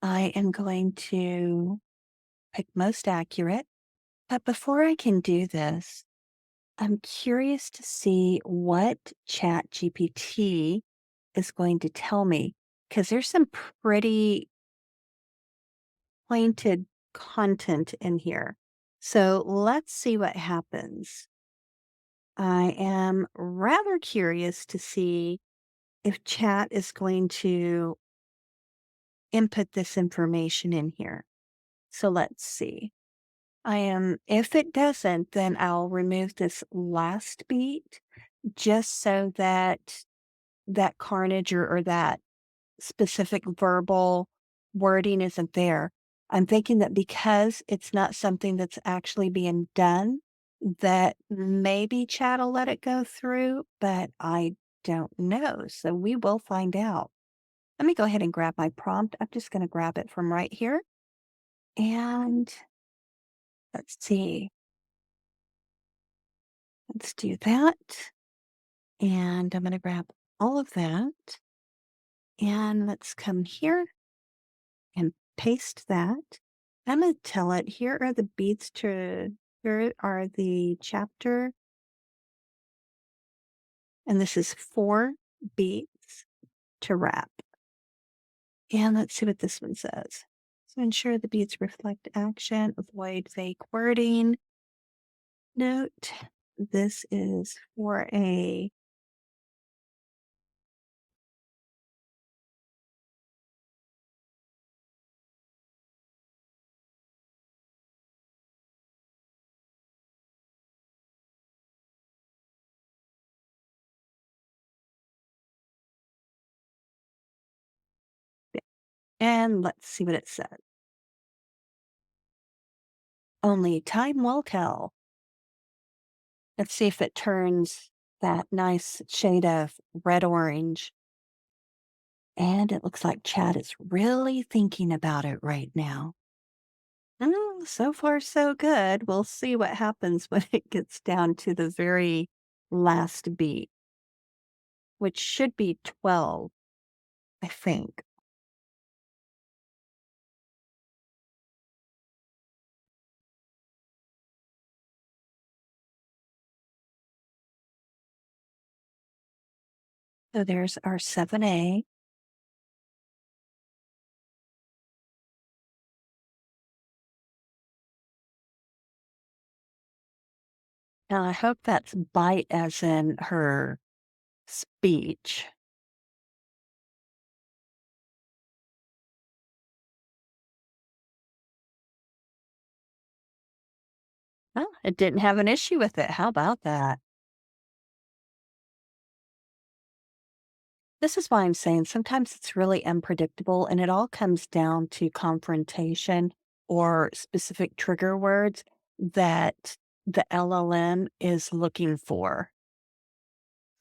I am going to pick most accurate, but before I can do this, I'm curious to see what ChatGPT is going to tell me because there's some pretty pointed content in here. So let's see what happens. I am rather curious to see if chat is going to input this information in here. So let's see. if it doesn't, then I'll remove this last beat just so that that carnage or that specific verbal wording isn't there. I'm thinking that because it's not something that's actually being done, that maybe chat will let it go through, but I don't know. So we will find out. Let me go ahead and grab my prompt. I'm just going to grab it from right here. And let's see. Let's do that. And I'm going to grab all of that. And let's come here and paste that. I'm going to tell it here are the beats to, here are the chapter And this is 4 beats to wrap. And let's see what this one says. So ensure the beats reflect action, avoid vague wording. Note, this is for a and let's see what it says. Only time will tell. Let's see if it turns that nice shade of red orange. And it looks like Chad is really thinking about it right now. So far, so good. We'll see what happens when it gets down to the very last beat, which should be 12, I think. So there's our 7A. Now I hope that's bite as in her speech. Oh, it didn't have an issue with it. How about that? This is why I'm saying sometimes it's really unpredictable and it all comes down to confrontation or specific trigger words that the LLM is looking for.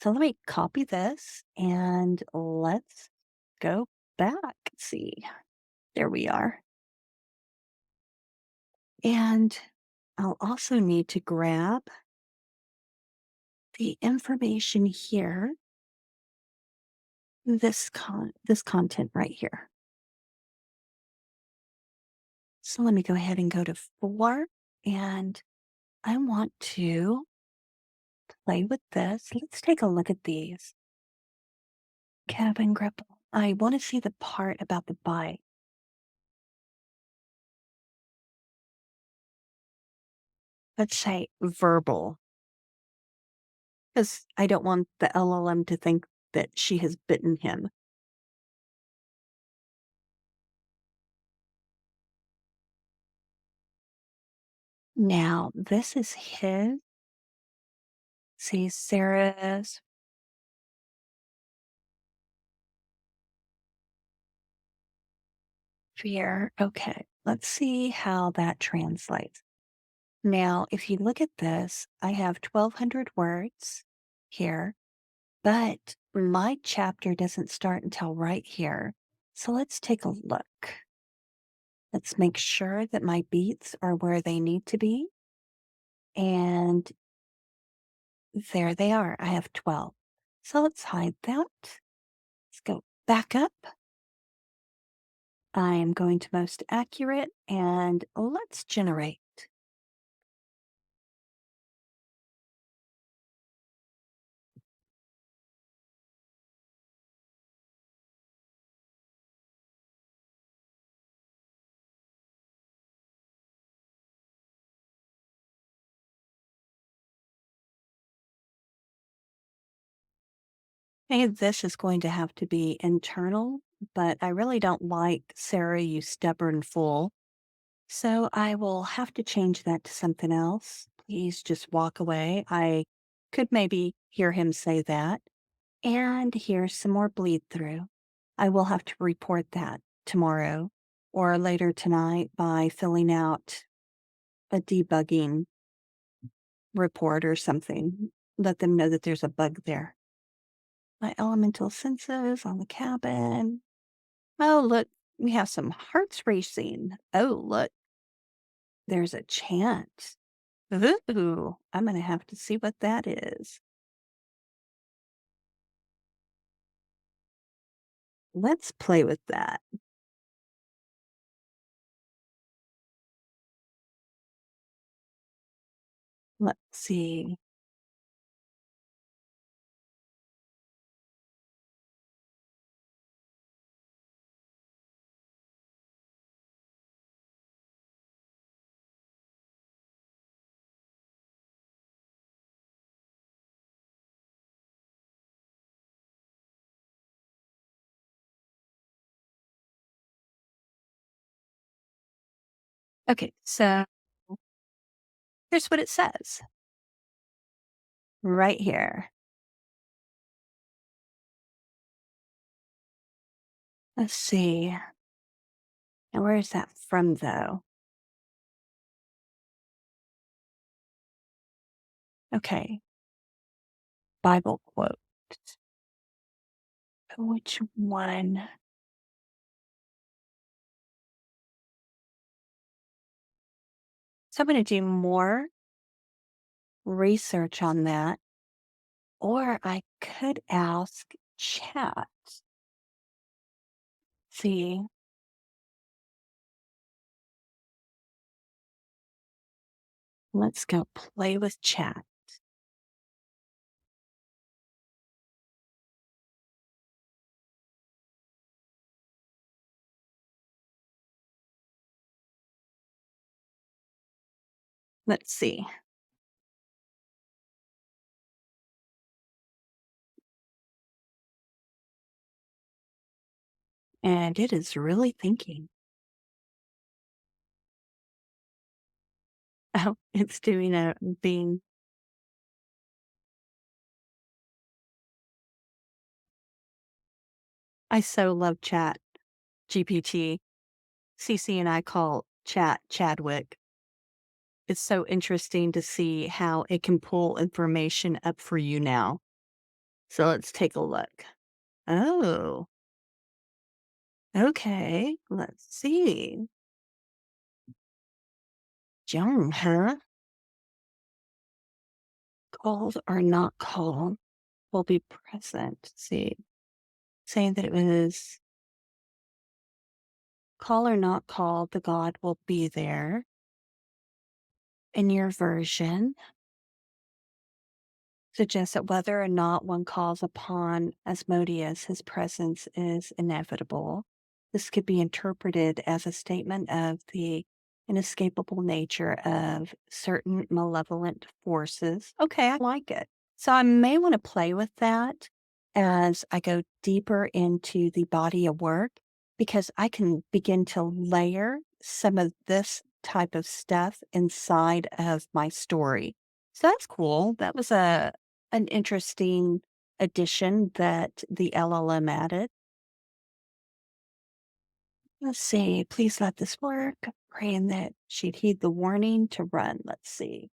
So let me copy this and let's go back. See, there we are. And I'll also need to grab the information here, this content right here. So let me go ahead and go to 4 and I want to play with this. Let's take a look at these. Cabin grapple. I want to see the part about the bite. Let's say verbal, because I don't want the LLM to think that she has bitten him. Now, this is his. See, Sarah's fear. Okay, let's see how that translates. Now, if you look at this, I have 1,200 words here, but my chapter doesn't start until right here. So let's take a look. Let's make sure that my beats are where they need to be. And there they are. I have 12. So let's hide that. Let's go back up. I am going to most accurate and let's generate. Hey, this is going to have to be internal, but I really don't like Sarah, you stubborn fool. So I will have to change that to something else. Please just walk away. I could maybe hear him say that. And here's some more bleed through. I will have to report that tomorrow or later tonight by filling out a debugging report or something. Let them know that there's a bug there. My elemental senses on the cabin. Oh, look, we have some hearts racing. Oh, look, there's a chant. Ooh, I'm going to have to see what that is. Let's play with that. Let's see. Okay, so here's what it says right here. Let's see. Now, where is that from, though? Okay, Bible quote. Which one? So I'm going to do more research on that, or I could ask chat. See, let's go play with chat. Let's see. And it is really thinking. Oh, it's doing a being. I so love chat GPT. CC and I call chat Chadwick. It's so interesting to see how it can pull information up for you now. So let's take a look. Oh, okay. Let's see. Young, huh? Called or not called will be present. Let's see. Saying that it was call or not called, the God will be there. In your version, suggests that whether or not one calls upon Asmodeus, his presence is inevitable. This could be interpreted as a statement of the inescapable nature of certain malevolent forces. Okay, I like it. So I may want to play with that as I go deeper into the body of work because I can begin to layer some of this type of stuff inside of my story. So that's cool. That was an interesting addition that the LLM added. Let's see. Please let this work. Praying that she'd heed the warning to run. Let's see.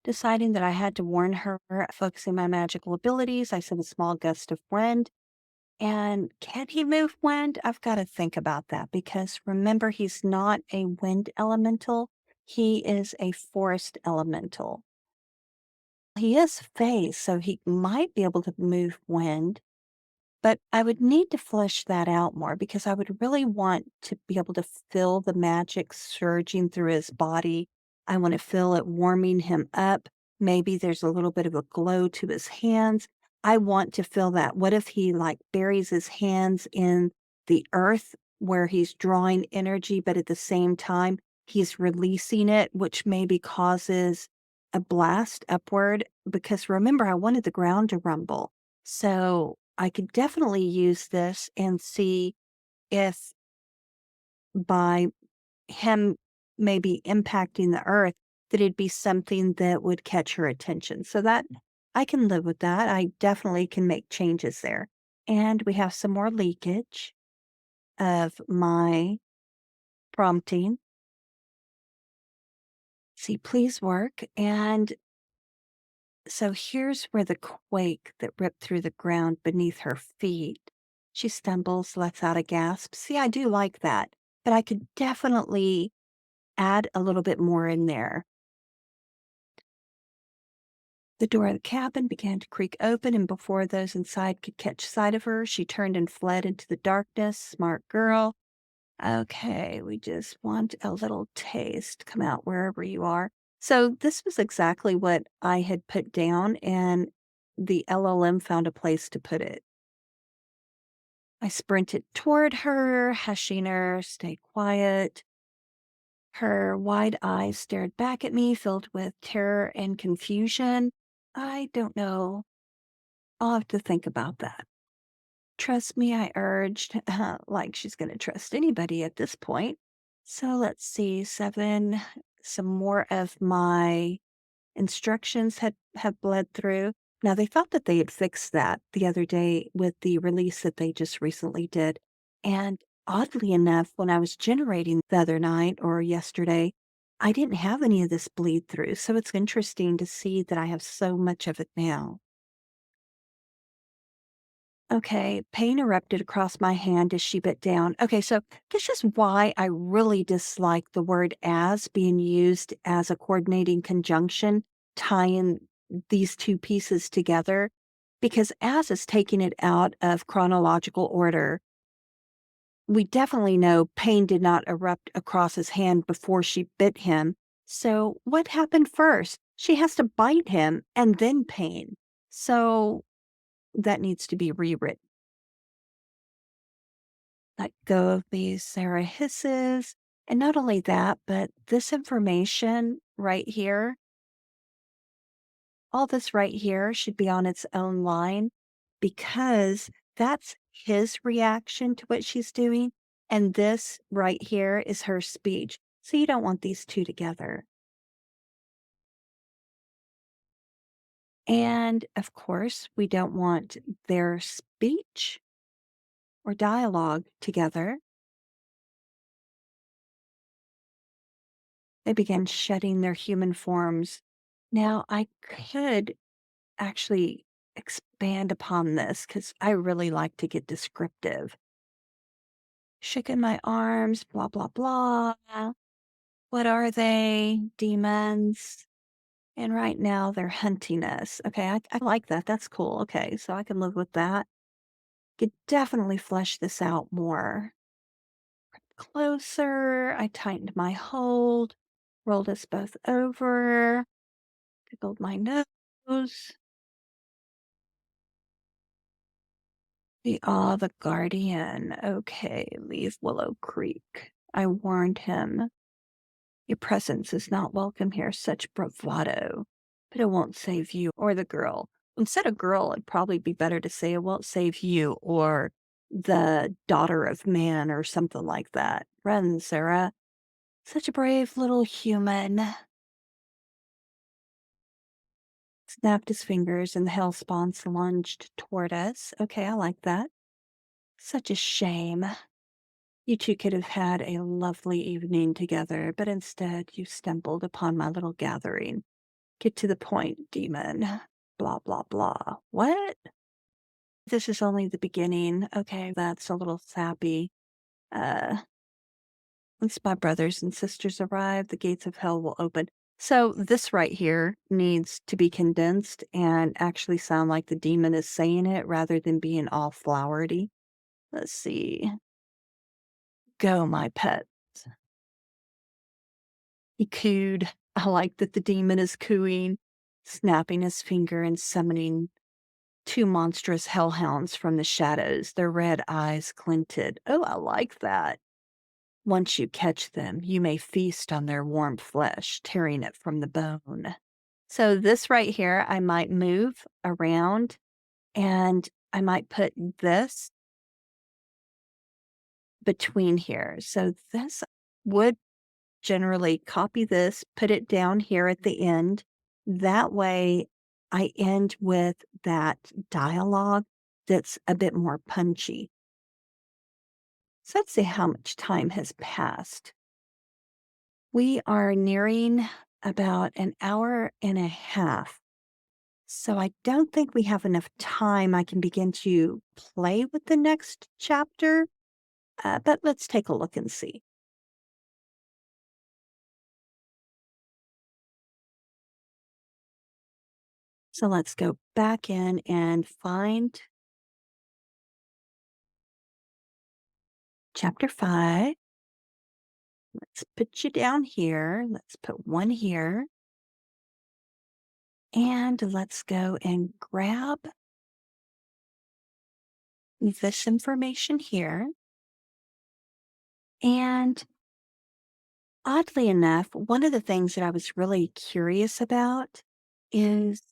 Deciding that I had to warn her, focusing my magical abilities, I sent a small gust of wind. And can he move wind? I've got to think about that because remember, he's not a wind elemental. He is a forest elemental. He is phase, so he might be able to move wind. But I would need to flesh that out more because I would really want to be able to feel the magic surging through his body. I want to feel it warming him up. Maybe there's a little bit of a glow to his hands. I want to feel that. What if he like buries his hands in the earth where he's drawing energy, but at the same time he's releasing it, which maybe causes a blast upward? Because remember, I wanted the ground to rumble. So I could definitely use this and see if by him maybe impacting the earth, that it'd be something that would catch her attention. So that I can live with that. I definitely can make changes there. And we have some more leakage of my prompting. See, please work. And so here's where the quake that ripped through the ground beneath her feet. She stumbles, lets out a gasp. See, I do like that, but I could definitely add a little bit more in there. The door of the cabin began to creak open, and before those inside could catch sight of her, she turned and fled into the darkness. Smart girl. Okay, we just want a little taste. Come out wherever you are. So this was exactly what I had put down, and the LLM found a place to put it. I sprinted toward her, hushing her, stay quiet. Her wide eyes stared back at me, filled with terror and confusion. I don't know. I'll have to think about that. Trust me, I urged, like she's going to trust anybody at this point. So let's see, 7, some more of my instructions have bled through. Now they thought that they had fixed that the other day with the release that they just recently did. And oddly enough, when I was generating the other night or yesterday, I didn't have any of this bleed through. So it's interesting to see that I have so much of it now. Okay, pain erupted across my hand as she bit down. Okay, so this is why I really dislike the word as being used as a coordinating conjunction, tying these two pieces together, because as is taking it out of chronological order. We definitely know pain did not erupt across his hand before she bit him. So what happened first? She has to bite him and then pain. So that needs to be rewritten. Let go of these Sarah hisses. And not only that, but this information right here, all this right here should be on its own line because that's his reaction to what she's doing. And this right here is her speech. So you don't want these two together. And of course, we don't want their speech or dialogue together. They began shedding their human forms. Now, I could actually expand upon this because I really like to get descriptive. Shaking my arms, blah, blah, blah. What are they? Demons. And right now they're hunting us. Okay, I like that. That's cool. Okay, so I can live with that. Could definitely flesh this out more. Closer. I tightened my hold, rolled us both over, tickled my nose. The guardian. Okay, leave Willow Creek. I warned him. Your presence is not welcome here, such bravado. But it won't save you or the girl. Instead of girl, it'd probably be better to say it won't save you or the daughter of man or something like that. Run, Sarah. Such a brave little human. Snapped his fingers and the hellspawn lunged toward us. Okay, I like that. Such a shame. You two could have had a lovely evening together, but instead you stumbled upon my little gathering. Get to the point, demon. Blah, blah, blah. What? This is only the beginning. Okay, that's a little sappy. Uh, Once my brothers and sisters arrive, the gates of hell will open. So this right here needs to be condensed and actually sound like the demon is saying it rather than being all flowery. Let's see. Go, my pet. He cooed. I like that the demon is cooing, snapping his finger and summoning two monstrous hellhounds from the shadows, their red eyes glinted. Oh, I like that. Once you catch them, you may feast on their warm flesh, tearing it from the bone. So, this right here, I might move around and I might put this between here. So, this would generally copy this, put it down here at the end. That way, I end with that dialogue that's a bit more punchy. So let's see how much time has passed. We are nearing about an hour and a half. So I don't think we have enough time. I can begin to play with the next chapter, but let's take a look and see. So let's go back in and find chapter 5. Let's put you down here. Let's put one here. And let's go and grab this information here. And oddly enough, one of the things that I was really curious about is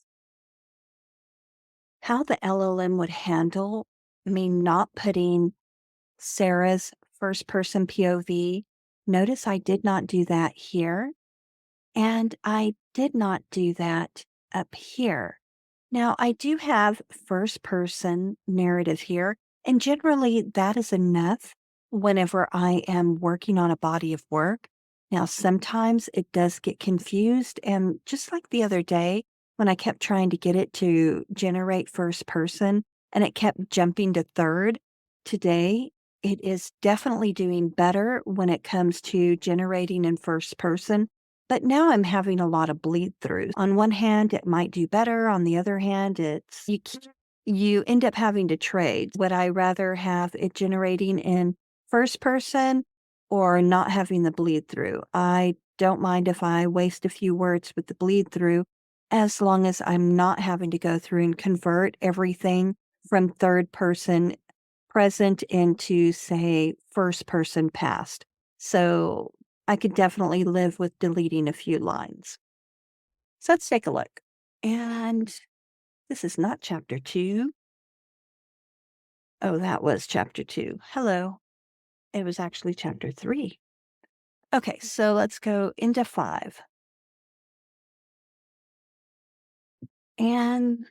how the LLM would handle me not putting Sarah's first person POV Notice I did not do that here, and I did not do that up here. Now, I do have first person narrative here, and generally that is enough whenever I am working on a body of work. Now, sometimes it does get confused, and just like the other day when I kept trying to get it to generate first person and it kept jumping to third, today it is definitely doing better when it comes to generating in first person, but now I'm having a lot of bleed throughs. On one hand, it might do better. On the other hand, you end up having to trade. Would I rather have it generating in first person or not having the bleed through? I don't mind if I waste a few words with the bleed through as long as I'm not having to go through and convert everything from third person present into, say, first person past. So I could definitely live with deleting a few lines. So let's take a look. And this is not chapter 2. Oh, that was chapter 2. Hello. It was actually chapter 3. Okay, so let's go into 5. And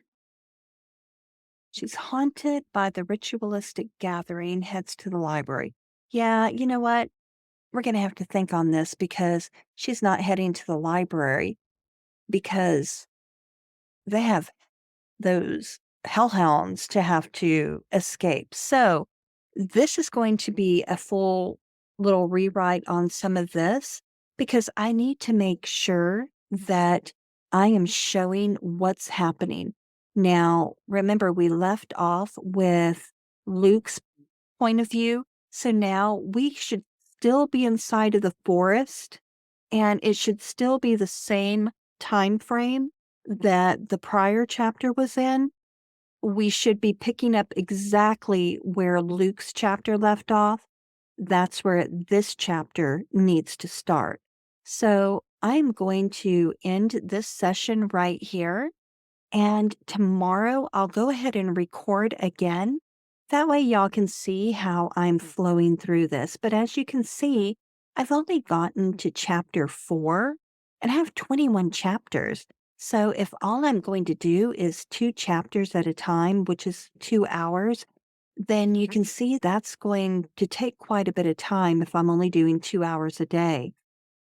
she's haunted by the ritualistic gathering, heads to the library. Yeah, you know what? We're going to have to think on this because she's not heading to the library because they have those hellhounds to have to escape. So this is going to be a full little rewrite on some of this because I need to make sure that I am showing what's happening. Now, remember, we left off with Luke's point of view. So now we should still be inside of the forest and it should still be the same time frame that the prior chapter was in. We should be picking up exactly where Luke's chapter left off. That's where this chapter needs to start. So I'm going to end this session right here. And tomorrow I'll go ahead and record again. That way y'all can see how I'm flowing through this. But as you can see, I've only gotten to chapter 4 and I have 21 chapters. So if all I'm going to do is 2 chapters at a time, which is 2 hours, then you can see that's going to take quite a bit of time if I'm only doing 2 hours a day.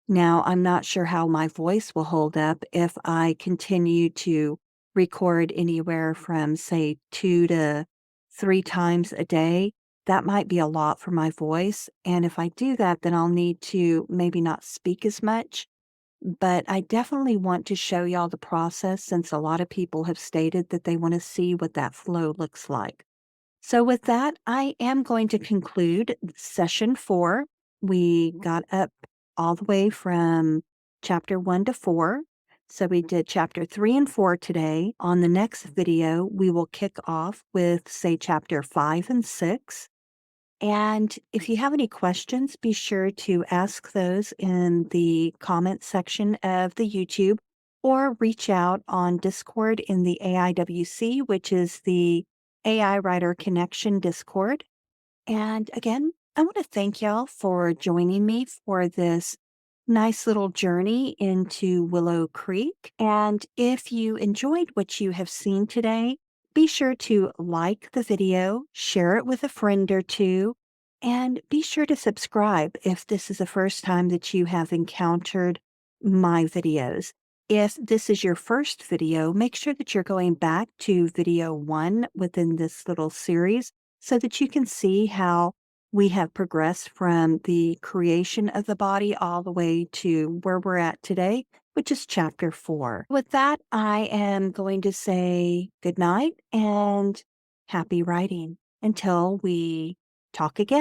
Now, I'm not sure how my voice will hold up if I continue to record anywhere from, say, 2 to 3 times a day. That might be a lot for my voice, and if I do that, then I'll need to maybe not speak as much, but I definitely want to show y'all the process since a lot of people have stated that they wanna see what that flow looks like. So with that, I am going to conclude session 4. We got up all the way from chapter 1 to 4. So we did chapter 3 and 4 today. On the next video, we will kick off with, say, chapter 5 and 6. And if you have any questions, be sure to ask those in the comment section of the YouTube or reach out on Discord in the AIWC, which is the AI Writer Connection Discord. And again, I want to thank y'all for joining me for this nice little journey into Willow Creek. And if you enjoyed what you have seen today, be sure to like the video, share it with a friend or two, and be sure to subscribe if this is the first time that you have encountered my videos. If this is your first video, make sure that you're going back to video 1 within this little series so that you can see how we have progressed from the creation of the body all the way to where we're at today, which is chapter 4. With that, I am going to say good night and happy writing until we talk again.